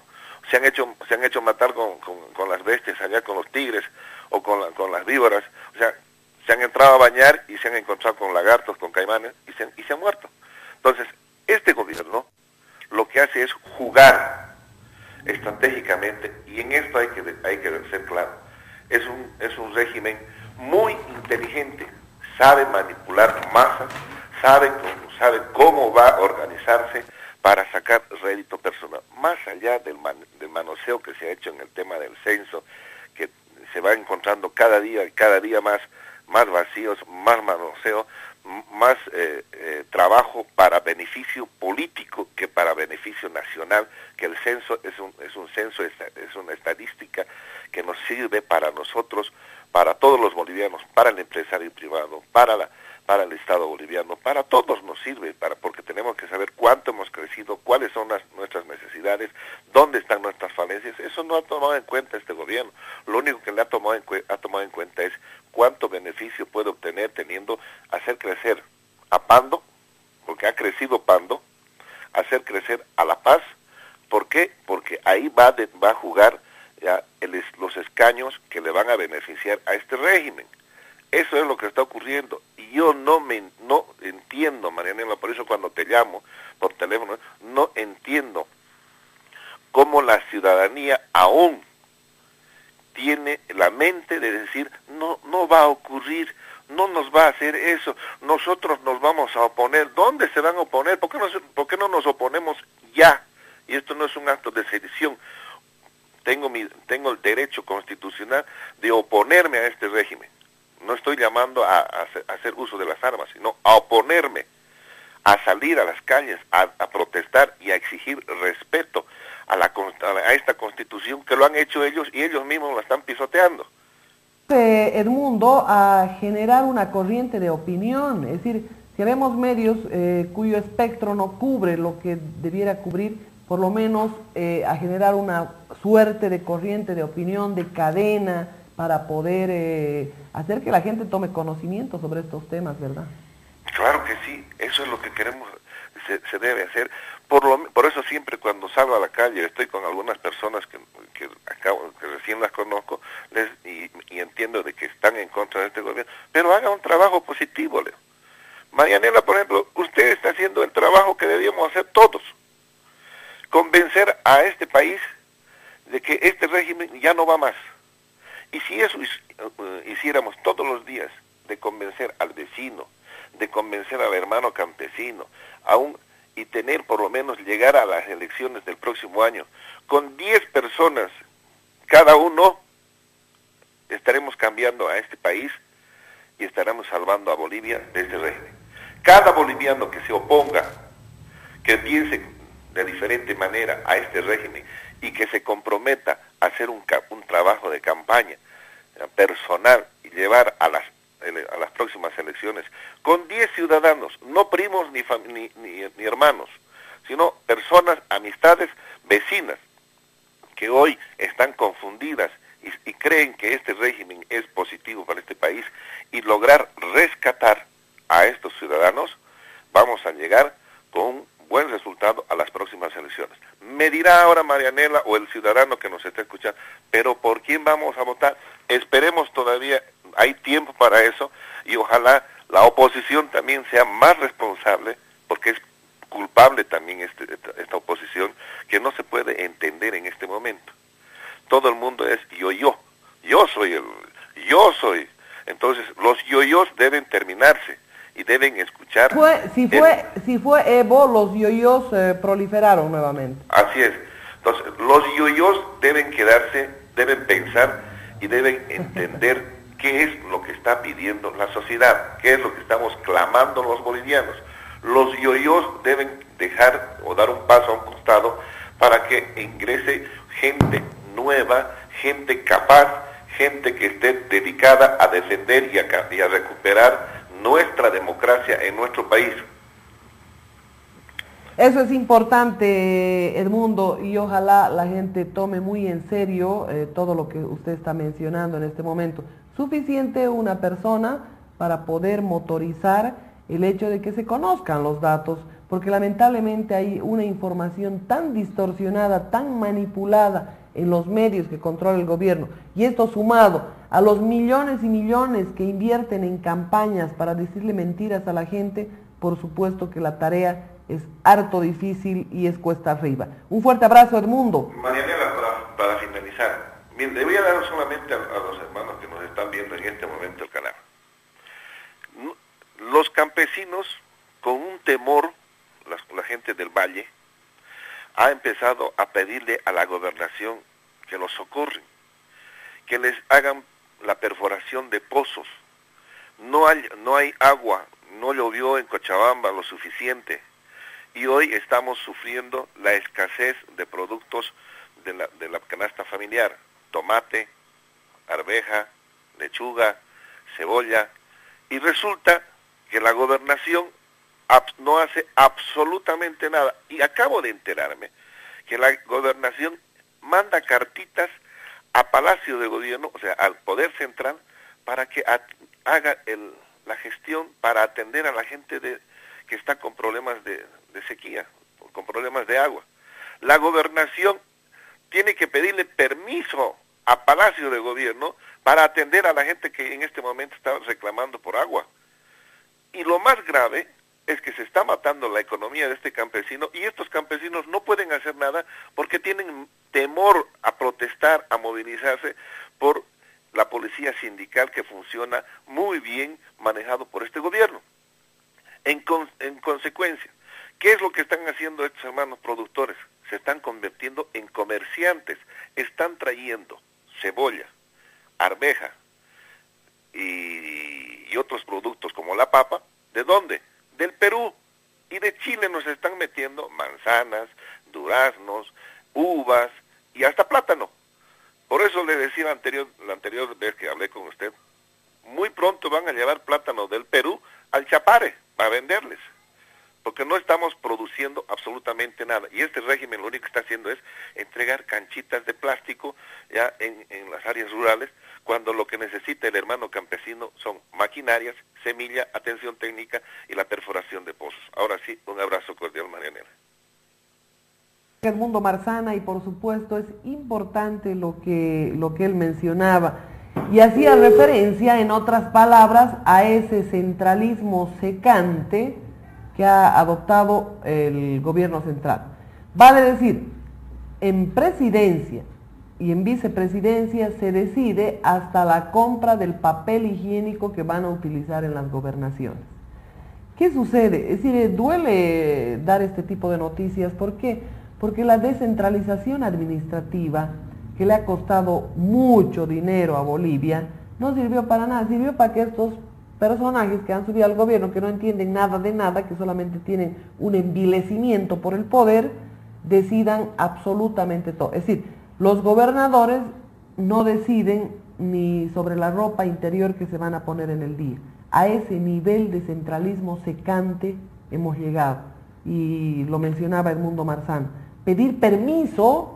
se han hecho matar con las bestias allá, con los tigres o con las víboras. O sea, se han entrado a bañar y se han encontrado con lagartos, con caimanes, y se han muerto. Entonces, este gobierno lo que hace es jugar estratégicamente, y en esto hay que ser claro. Es un régimen muy inteligente, sabe manipular masas, sabe cómo va a organizarse para sacar rédito personal. Más allá del manoseo que se ha hecho en el tema del censo, que se va encontrando cada día más vacíos, más manoseo, más trabajo para beneficio político que para beneficio nacional, que el censo es una estadística que nos sirve para nosotros, para todos los bolivianos, para el empresario privado, para el Estado boliviano, para todos nos sirve, porque tenemos que saber cuánto hemos crecido, cuáles son nuestras necesidades, dónde están nuestras falencias. Eso no ha tomado en cuenta este gobierno. Lo único que le ha tomado en cuenta es cuánto beneficio puede obtener hacer crecer a Pando, porque ha crecido Pando, hacer crecer a La Paz. ¿Por qué? Porque ahí va a jugar ya los escaños que le van a beneficiar a este régimen. Eso es lo que está ocurriendo, y yo no entiendo, Marianela, por eso cuando te llamo por teléfono, no entiendo cómo la ciudadanía aún tiene la mente de decir, no va a ocurrir, no nos va a hacer eso, nosotros nos vamos a oponer. ¿Dónde se van a oponer? ¿Por qué no nos oponemos ya? Y esto no es un acto de sedición. Tengo el derecho constitucional de oponerme a este régimen. No estoy llamando a hacer uso de las armas, sino a oponerme, a salir a las calles, a protestar y a exigir respeto a esta Constitución, que lo han hecho ellos y ellos mismos la están pisoteando. Edmundo, a generar una corriente de opinión, es decir, si vemos medios cuyo espectro no cubre lo que debiera cubrir, por lo menos a generar una suerte de corriente de opinión, de cadena, para poder hacer que la gente tome conocimiento sobre estos temas, ¿verdad? Claro que sí, eso es lo que queremos, se debe hacer. Por eso siempre cuando salgo a la calle, estoy con algunas personas que recién las conozco, y entiendo de que están en contra de este gobierno, pero haga un trabajo positivo, Leo. Marianela, por ejemplo, usted está haciendo el trabajo que debíamos hacer todos. Convencer a este país de que este régimen ya no va más. Y si eso hiciéramos todos los días, de convencer al vecino, de convencer al hermano campesino, y tener por lo menos llegar a las elecciones del próximo año, con 10 personas cada uno, estaremos cambiando a este país y estaremos salvando a Bolivia de este régimen. Cada boliviano que se oponga, que piense de diferente manera a este régimen y que se comprometa a hacer un trabajo de campaña personal y llevar a las próximas elecciones con 10 ciudadanos, no primos ni hermanos, sino personas, amistades, vecinas, que hoy están confundidas y creen que este régimen es positivo para este país, y lograr rescatar a estos ciudadanos, vamos a llegar con un buen resultado a las próximas elecciones. Me dirá ahora Marianela o el ciudadano que nos está escuchando, pero ¿por quién vamos a votar? Esperemos, todavía hay tiempo para eso, y ojalá la oposición también sea más responsable, porque es culpable también esta oposición, que no se puede entender en este momento. Todo el mundo es yo soy. Entonces los yoyos deben terminarse y deben escuchar. Si fue Evo, los yoyos proliferaron nuevamente. Así es. Entonces los yoyos deben quedarse, deben pensar y deben entender qué es lo que está pidiendo la sociedad, qué es lo que estamos clamando los bolivianos. Los yoyos deben dejar o dar un paso a un costado para que ingrese gente nueva, gente capaz, gente que esté dedicada a defender y a recuperar nuestra democracia en nuestro país. Eso es importante, Edmundo, y ojalá la gente tome muy en serio todo lo que usted está mencionando en este momento. Suficiente una persona para poder motorizar el hecho de que se conozcan los datos, porque lamentablemente hay una información tan distorsionada, tan manipulada en los medios que controla el gobierno, y esto sumado a los millones y millones que invierten en campañas para decirle mentiras a la gente, por supuesto que la tarea es harto difícil y es cuesta arriba. Un fuerte abrazo, Edmundo. Marianela, para finalizar, bien, le voy a dar solamente a los hermanos que nos están viendo en este momento el canal. Los campesinos, con un temor, la gente del valle, ha empezado a pedirle a la gobernación que los socorren, que les hagan la perforación de pozos. No hay agua, no llovió en Cochabamba lo suficiente, y hoy estamos sufriendo la escasez de productos de la canasta familiar: tomate, arveja, lechuga, cebolla, y resulta que la gobernación no hace absolutamente nada. Y acabo de enterarme que la gobernación manda cartitas a Palacio de Gobierno, o sea, al Poder Central, para que haga la gestión para atender a la gente que está con problemas de sequía, con problemas de agua. La gobernación tiene que pedirle permiso a Palacio de Gobierno para atender a la gente que en este momento está reclamando por agua. Y lo más grave es que se está matando la economía de este campesino, y estos campesinos no pueden hacer nada porque tienen temor a protestar, a movilizarse por la policía sindical, que funciona muy bien, manejado por este gobierno. En consecuencia, ¿qué es lo que están haciendo estos hermanos productores? Se están convirtiendo en comerciantes, están trayendo cebolla, arveja y otros productos como la papa. ¿De dónde? Del Perú. Y de Chile nos están metiendo manzanas, duraznos, uvas y hasta plátano. Por eso le decía la anterior vez que hablé con usted, muy pronto van a llevar plátano del Perú al Chapare para venderles, porque no estamos produciendo absolutamente nada. Y este régimen lo único que está haciendo es entregar canchitas de plástico ya en las áreas rurales, cuando lo que necesita el hermano campesino son maquinarias, semilla, atención técnica y la perforación de pozos. Ahora sí, un abrazo cordial, Marianela. Edmundo Marzana, y por supuesto es importante lo que él mencionaba, y hacía referencia, en otras palabras, a ese centralismo secante que ha adoptado el gobierno central. Vale decir, en presidencia y en vicepresidencia se decide hasta la compra del papel higiénico que van a utilizar en las gobernaciones. ¿Qué sucede? Es decir, duele dar este tipo de noticias. ¿Por qué? Porque la descentralización administrativa, que le ha costado mucho dinero a Bolivia, no sirvió para nada. Sirvió para que estos personajes que han subido al gobierno, que no entienden nada de nada, que solamente tienen un envilecimiento por el poder, decidan absolutamente todo. Es decir, los gobernadores no deciden ni sobre la ropa interior que se van a poner en el día. A ese nivel de centralismo secante hemos llegado, y lo mencionaba Edmundo Marzán. Pedir permiso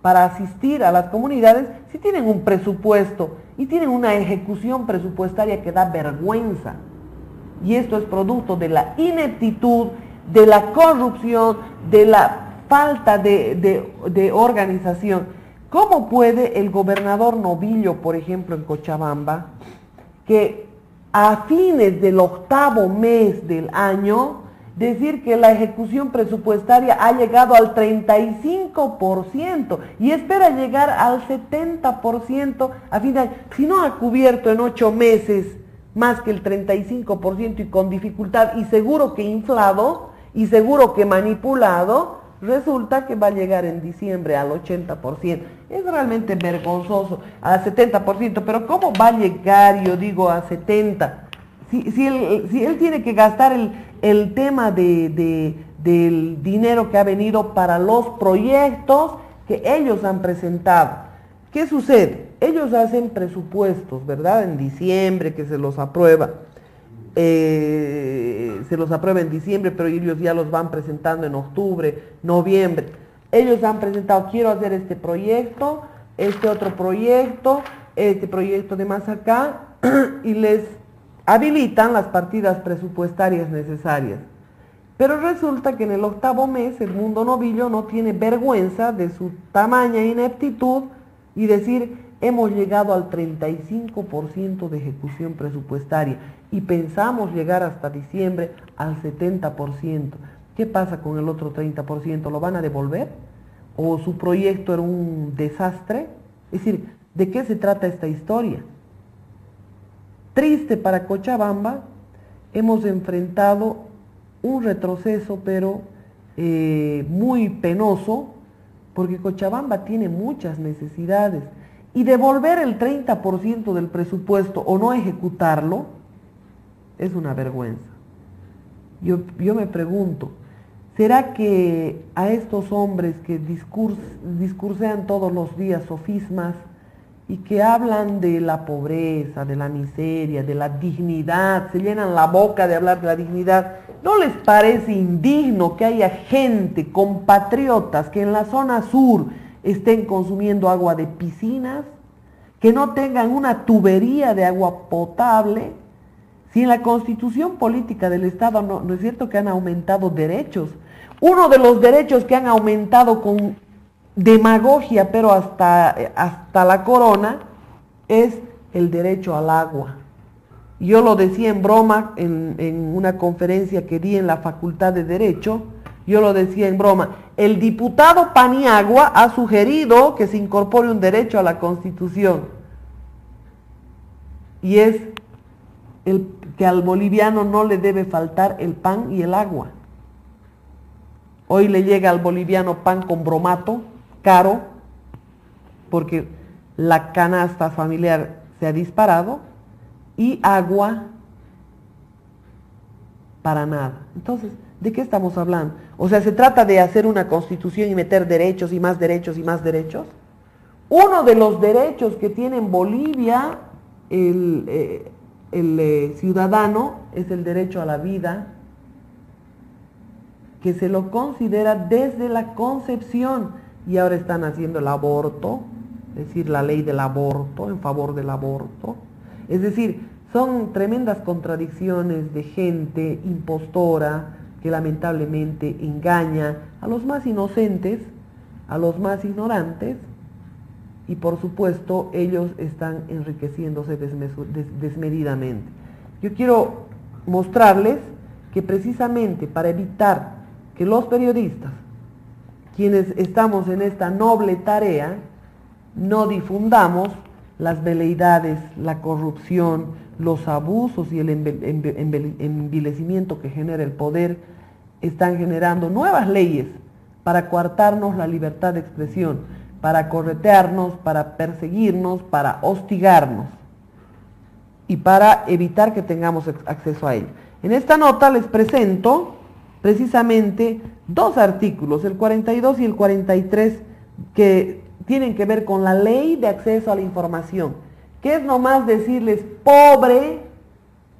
para asistir a las comunidades si tienen un presupuesto y tienen una ejecución presupuestaria que da vergüenza. Y esto es producto de la ineptitud, de la corrupción, de la falta de organización. ¿Cómo puede el gobernador Novillo, por ejemplo, en Cochabamba, que a fines del 8º mes del año, decir que la ejecución presupuestaria ha llegado al 35% y espera llegar al 70% a fin de año? Si no ha cubierto en 8 meses más que el 35% y con dificultad, y seguro que inflado, y seguro que manipulado, resulta que va a llegar en diciembre al 80%. Es realmente vergonzoso, al 70%, pero ¿cómo va a llegar, yo digo, a 70%? Si él tiene que gastar el tema del dinero que ha venido para los proyectos que ellos han presentado. ¿Qué sucede? Ellos hacen presupuestos, ¿verdad? En diciembre, que se los aprueba. Se los aprueba en diciembre, pero ellos ya los van presentando en octubre, noviembre. Ellos han presentado, quiero hacer este proyecto, este otro proyecto, este proyecto de más acá, y les habilitan las partidas presupuestarias necesarias. Pero resulta que en el 8º mes Edmundo Novillo no tiene vergüenza de su tamaña ineptitud y decir, hemos llegado al 35% de ejecución presupuestaria y pensamos llegar hasta diciembre al 70%. ¿Qué pasa con el otro 30%? ¿Lo van a devolver? ¿O su proyecto era un desastre? Es decir, ¿de qué se trata esta historia? Triste para Cochabamba, hemos enfrentado un retroceso, pero muy penoso, porque Cochabamba tiene muchas necesidades. Y devolver el 30% del presupuesto o no ejecutarlo es una vergüenza. Yo me pregunto, ¿será que a estos hombres que discursean todos los días sofismas y que hablan de la pobreza, de la miseria, de la dignidad, se llenan la boca de hablar de la dignidad, no les parece indigno que haya gente, compatriotas, que en la zona sur estén consumiendo agua de piscinas, que no tengan una tubería de agua potable? Si en la Constitución Política del Estado no es cierto que han aumentado derechos. Uno de los derechos que han aumentado con demagogia, pero hasta la corona, es el derecho al agua. Yo lo decía en broma en una conferencia que di en la Facultad de Derecho. Yo lo decía en broma, el diputado Paniagua ha sugerido que se incorpore un derecho a la Constitución, y es que al boliviano no le debe faltar el pan y el agua. Hoy le llega al boliviano pan con bromato, caro, porque la canasta familiar se ha disparado, y agua para nada. Entonces, ¿de qué estamos hablando? O sea, ¿se trata de hacer una constitución y meter derechos y más derechos y más derechos? Uno de los derechos que tiene en Bolivia el ciudadano es el derecho a la vida, que se lo considera desde la concepción, y ahora están haciendo el aborto, es decir, la ley del aborto, en favor del aborto. Es decir, son tremendas contradicciones de gente impostora que lamentablemente engaña a los más inocentes, a los más ignorantes, y por supuesto ellos están enriqueciéndose desmedidamente. Yo quiero mostrarles que precisamente para evitar que los periodistas, quienes estamos en esta noble tarea, no difundamos las veleidades, la corrupción, los abusos y el envilecimiento que genera el poder, están generando nuevas leyes para coartarnos la libertad de expresión, para corretearnos, para perseguirnos, para hostigarnos y para evitar que tengamos acceso a ello. En esta nota les presento precisamente dos artículos, el 42 y el 43, que tienen que ver con la ley de acceso a la información, que es nomás decirles, pobre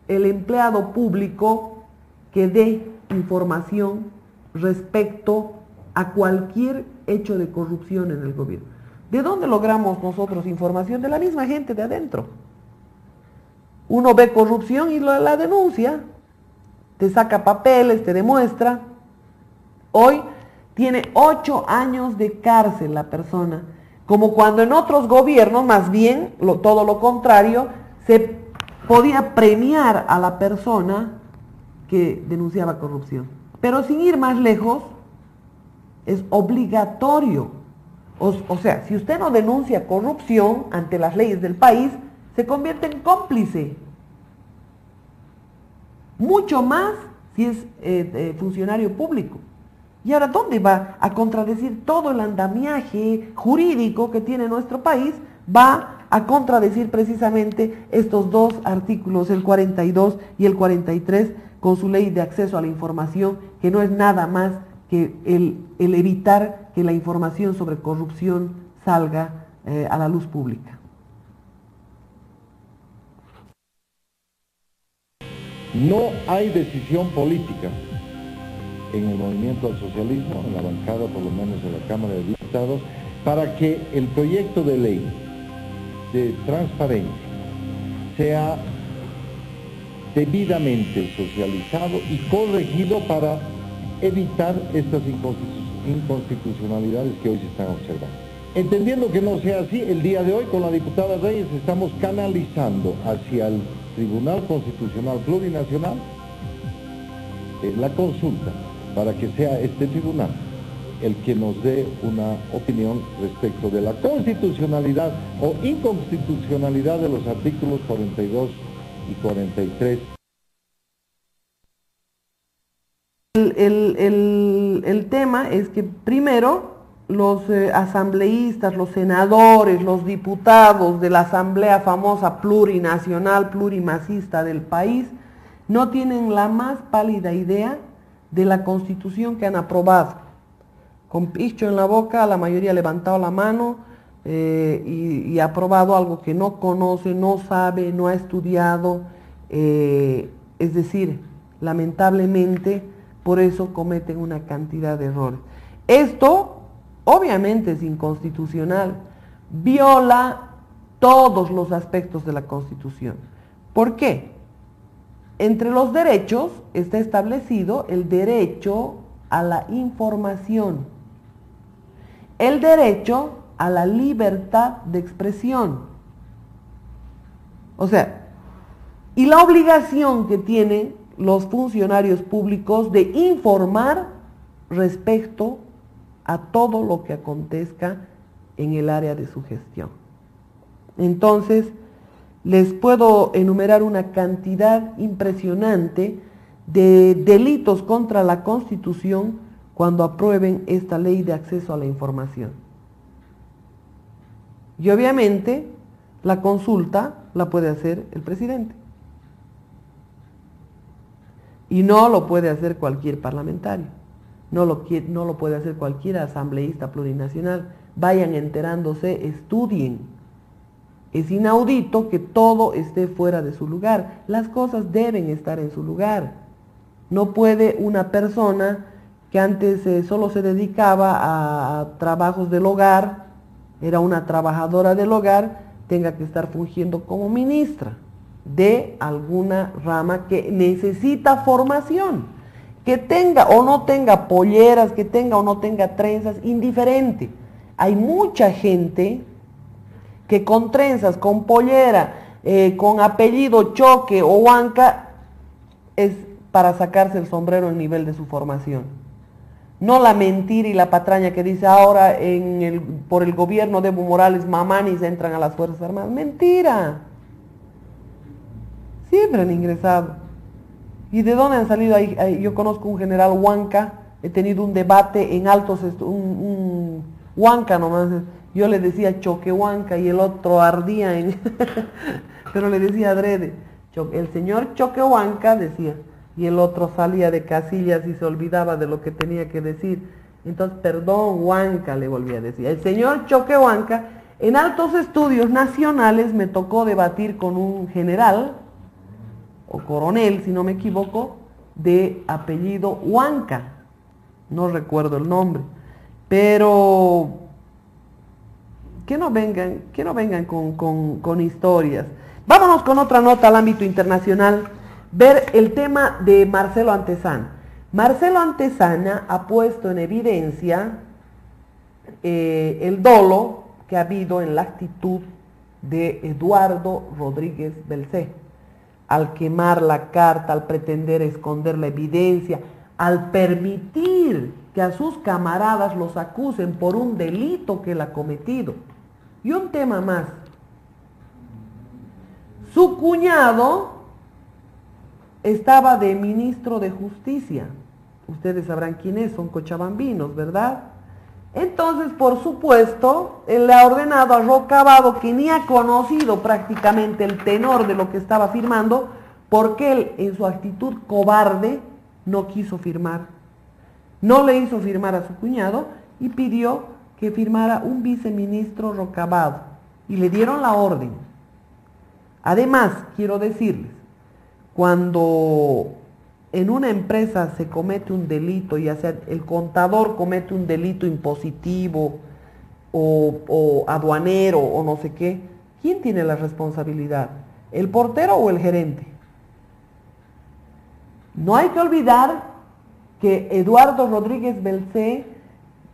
el empleado público que dé información respecto a cualquier hecho de corrupción en el gobierno. ¿De dónde logramos nosotros información? De la misma gente de adentro. Uno ve corrupción y la denuncia, te saca papeles, te demuestra. Hoy tiene 8 años de cárcel la persona, como cuando en otros gobiernos, más bien, todo lo contrario, se podía premiar a la persona que denunciaba corrupción. Pero sin ir más lejos, es obligatorio. O sea, si usted no denuncia corrupción ante las leyes del país, se convierte en cómplice. Mucho más si es funcionario público. Y ahora, ¿dónde va a contradecir todo el andamiaje jurídico que tiene nuestro país? Va a contradecir precisamente estos dos artículos, el 42 y el 43, con su ley de acceso a la información, que no es nada más que el evitar que la información sobre corrupción salga a la luz pública. No hay decisión política en el movimiento al socialismo, en la bancada por lo menos de la Cámara de Diputados, para que el proyecto de ley de transparencia sea debidamente socializado y corregido para evitar estas inconstitucionalidades que hoy se están observando. Entendiendo que no sea así, el día de hoy con la diputada Reyes estamos canalizando hacia el Tribunal Constitucional Plurinacional la consulta para que sea este tribunal el que nos dé una opinión respecto de la constitucionalidad o inconstitucionalidad de los artículos 42 y 43. El tema es que primero los asambleístas, los senadores, los diputados de la asamblea famosa plurinacional, plurimacista del país, no tienen la más pálida idea de la constitución que han aprobado. Con picho en la boca, la mayoría ha levantado la mano y ha aprobado algo que no conoce, no sabe, no ha estudiado. Es decir, lamentablemente, por eso cometen una cantidad de errores. Esto, obviamente, es inconstitucional, viola todos los aspectos de la Constitución. ¿Por qué? Entre los derechos está establecido el derecho a la información, el derecho a la libertad de expresión. O sea, y la obligación que tienen los funcionarios públicos de informar respecto a todo lo que acontezca en el área de su gestión. Entonces, les puedo enumerar una cantidad impresionante de delitos contra la Constitución cuando aprueben esta ley de acceso a la información. Y obviamente, la consulta la puede hacer el presidente. Y no lo puede hacer cualquier parlamentario, no lo puede hacer cualquier asambleísta plurinacional. Vayan enterándose, estudien. Es inaudito que todo esté fuera de su lugar. Las cosas deben estar en su lugar. No puede una persona que antes solo se dedicaba a trabajos del hogar, era una trabajadora del hogar, tenga que estar fungiendo como ministra de alguna rama que necesita formación, que tenga o no tenga polleras, que tenga o no tenga trenzas, indiferente. Hay mucha gente que con trenzas, con pollera, con apellido Choque o Huanca, es para sacarse el sombrero al nivel de su formación. No la mentira y la patraña que dice ahora por el gobierno de Evo Morales, mamanis entran a las Fuerzas Armadas. Mentira. Siempre han ingresado. ¿Y de dónde han salido? Yo conozco un general Huanca, he tenido un debate en altos, un Huanca nomás, yo le decía Choque Huanca y el otro ardía, pero le decía adrede, el señor Choque Huanca decía, y el otro salía de casillas y se olvidaba de lo que tenía que decir. Entonces, perdón, Huanca, le volví a decir. El señor Choque Huanca, en Altos Estudios Nacionales me tocó debatir con un general, o coronel, si no me equivoco, de apellido Huanca. No recuerdo el nombre. Pero que no vengan con historias. Vámonos con otra nota al ámbito internacional, ver el tema de Marcelo Antezana. Marcelo Antezana ha puesto en evidencia el dolo que ha habido en la actitud de Eduardo Rodríguez Belcé, al quemar la carta, al pretender esconder la evidencia, al permitir que a sus camaradas los acusen por un delito que él ha cometido. Y un tema más. Su cuñado estaba de ministro de Justicia. Ustedes sabrán quién es, son cochabambinos, ¿verdad? Entonces, por supuesto, él le ha ordenado a Roca Abado, que ni ha conocido prácticamente el tenor de lo que estaba firmando, porque él, en su actitud cobarde, no quiso firmar. No le hizo firmar a su cuñado y pidió que firmara un viceministro Roca Abado. Y le dieron la orden. Además, quiero decirles, cuando en una empresa se comete un delito, ya sea el contador comete un delito impositivo o aduanero o no sé qué, ¿quién tiene la responsabilidad? ¿El portero o el gerente? No hay que olvidar que Eduardo Rodríguez Belcé,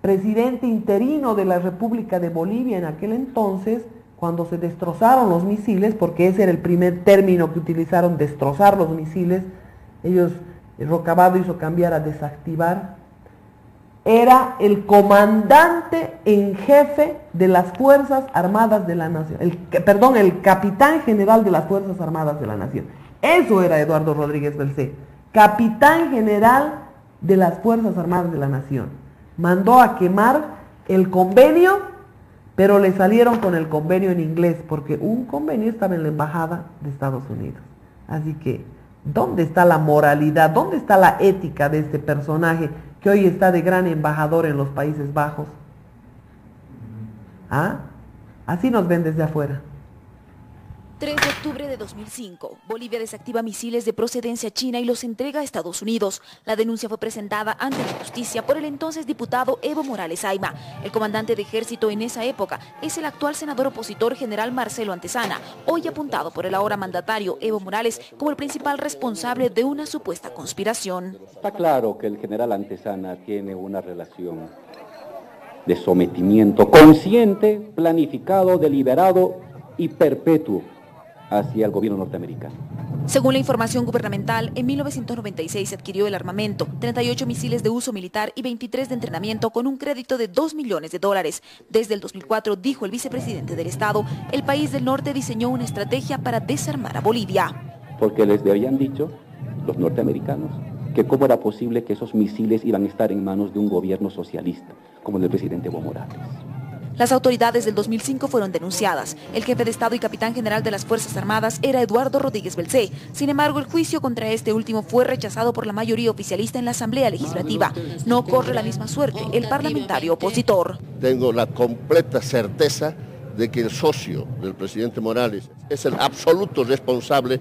presidente interino de la República de Bolivia en aquel entonces, cuando se destrozaron los misiles, porque ese era el primer término que utilizaron, destrozar los misiles, ellos, Roca Abado hizo cambiar a desactivar, era el comandante en jefe de las Fuerzas Armadas de la Nación, el capitán general de las Fuerzas Armadas de la Nación. Eso era Eduardo Rodríguez Belcé, capitán general de las Fuerzas Armadas de la Nación. Mandó a quemar el convenio, pero le salieron con el convenio en inglés, porque un convenio estaba en la Embajada de Estados Unidos. Así que, ¿dónde está la moralidad? ¿Dónde está la ética de este personaje que hoy está de gran embajador en los Países Bajos? ¿Ah? Así nos ven desde afuera. 3 de octubre de 2005, Bolivia desactiva misiles de procedencia china y los entrega a Estados Unidos. La denuncia fue presentada ante la justicia por el entonces diputado Evo Morales Ayma. El comandante de ejército en esa época es el actual senador opositor general Marcelo Antezana, hoy apuntado por el ahora mandatario Evo Morales como el principal responsable de una supuesta conspiración. Está claro que el general Antezana tiene una relación de sometimiento consciente, planificado, deliberado y perpetuo hacia el gobierno norteamericano. Según la información gubernamental, en 1996 se adquirió el armamento, 38 misiles de uso militar y 23 de entrenamiento con un crédito de $2 millones. Desde el 2004, dijo el vicepresidente del Estado, el país del norte diseñó una estrategia para desarmar a Bolivia. Porque les habían dicho los norteamericanos que cómo era posible que esos misiles iban a estar en manos de un gobierno socialista, como el del presidente Evo Morales. Las autoridades del 2005 fueron denunciadas. El jefe de Estado y capitán general de las Fuerzas Armadas era Eduardo Rodríguez Belcé. Sin embargo, el juicio contra este último fue rechazado por la mayoría oficialista en la Asamblea Legislativa. No corre la misma suerte el parlamentario opositor. Tengo la completa certeza de que el socio del presidente Morales es el absoluto responsable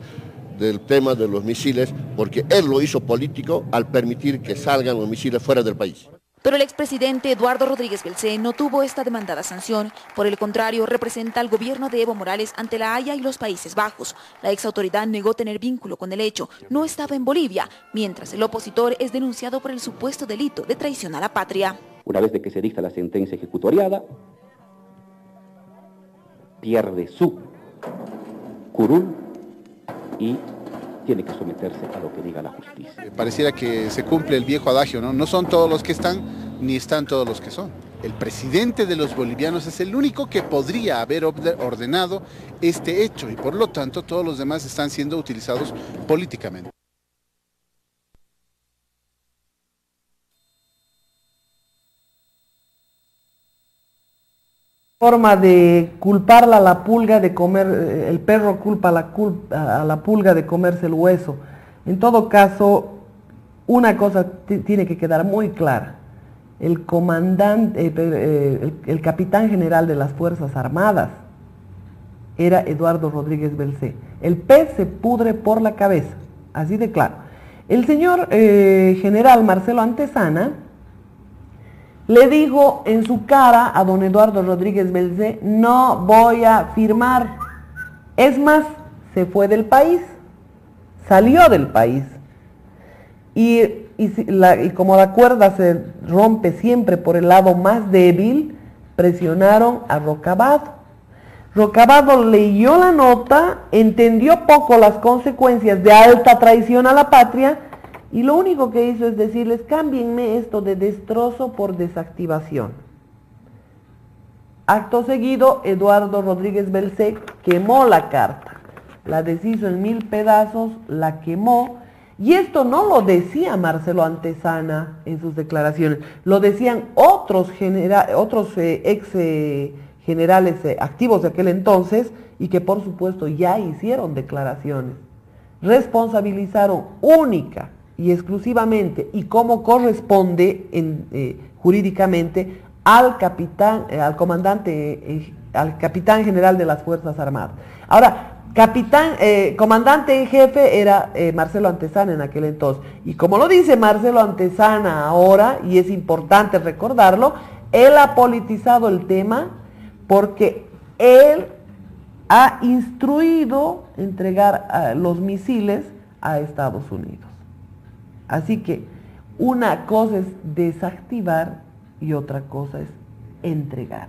del tema de los misiles, porque él lo hizo político al permitir que salgan los misiles fuera del país. Pero el expresidente Eduardo Rodríguez Belcé no tuvo esta demandada sanción. Por el contrario, representa al gobierno de Evo Morales ante la Haya y los Países Bajos. La exautoridad negó tener vínculo con el hecho. No estaba en Bolivia, mientras el opositor es denunciado por el supuesto delito de traición a la patria. Una vez de que se dicta la sentencia ejecutoriada, pierde su curul y tiene que someterse a lo que diga la justicia. Pareciera que se cumple el viejo adagio, ¿no? No son todos los que están, ni están todos los que son. El presidente de los bolivianos es el único que podría haber ordenado este hecho y por lo tanto todos los demás están siendo utilizados políticamente. Forma de culparla a la pulga de comer, el perro culpa a la pulga de comerse el hueso. En todo caso, una cosa tiene que quedar muy clara. El comandante, el capitán general de las Fuerzas Armadas era Eduardo Rodríguez Belcé. El pez se pudre por la cabeza, así de claro. El señor general Marcelo Antezana le dijo en su cara a don Eduardo Rodríguez Belcé: no voy a firmar. Es más, se fue del país, salió del país. Y como la cuerda se rompe siempre por el lado más débil, presionaron a Rocabado. Rocabado leyó la nota, entendió poco las consecuencias de alta traición a la patria, y lo único que hizo es decirles: cámbienme esto de destrozo por desactivación. Acto seguido, Eduardo Rodríguez Belcé quemó la carta, la deshizo en 1000 pedazos, la quemó. Y esto no lo decía Marcelo Antezana en sus declaraciones, lo decían otros ex generales activos de aquel entonces, y que por supuesto ya hicieron declaraciones. Responsabilizaron única y exclusivamente, y como corresponde jurídicamente, al capitán general de las Fuerzas Armadas. Ahora, comandante en jefe era Marcelo Antezana en aquel entonces. Y como lo dice Marcelo Antezana ahora, y es importante recordarlo, él ha politizado el tema porque él ha instruido entregar los misiles a Estados Unidos. Así que una cosa es desactivar y otra cosa es entregar.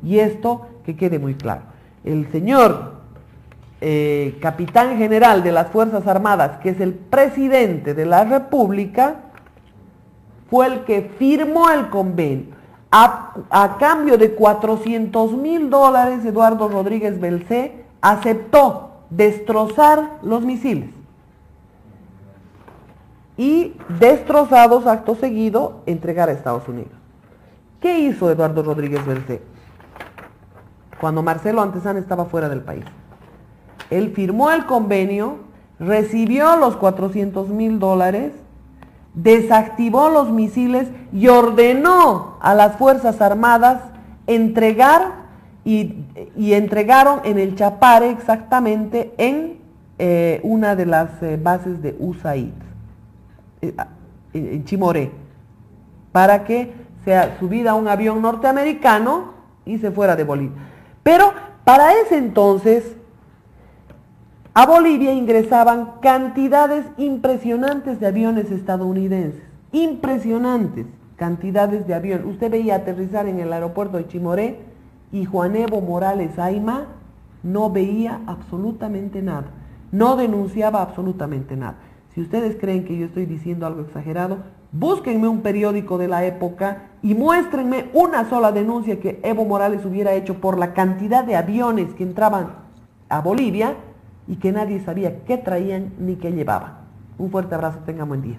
Y esto que quede muy claro. El señor capitán general de las Fuerzas Armadas, que es el presidente de la República, fue el que firmó el convenio. A cambio de $400,000, Eduardo Rodríguez Belcé aceptó destrozar los misiles. Y destrozados, acto seguido, entregar a Estados Unidos. ¿Qué hizo Eduardo Rodríguez Belcé cuando Marcelo Antezana estaba fuera del país? Él firmó el convenio, recibió los $400,000, desactivó los misiles y ordenó a las Fuerzas Armadas entregar, y entregaron en el Chapare, exactamente en una de las bases de USAID, en Chimoré, para que sea subida a un avión norteamericano y se fuera de Bolivia. Pero para ese entonces a Bolivia ingresaban cantidades impresionantes de aviones estadounidenses, impresionantes cantidades de aviones. Usted veía aterrizar en el aeropuerto de Chimoré y Juan Evo Morales Ayma no veía absolutamente nada, no denunciaba absolutamente nada. Si ustedes creen que yo estoy diciendo algo exagerado, búsquenme un periódico de la época y muéstrenme una sola denuncia que Evo Morales hubiera hecho por la cantidad de aviones que entraban a Bolivia y que nadie sabía qué traían ni qué llevaban. Un fuerte abrazo, tengan buen día.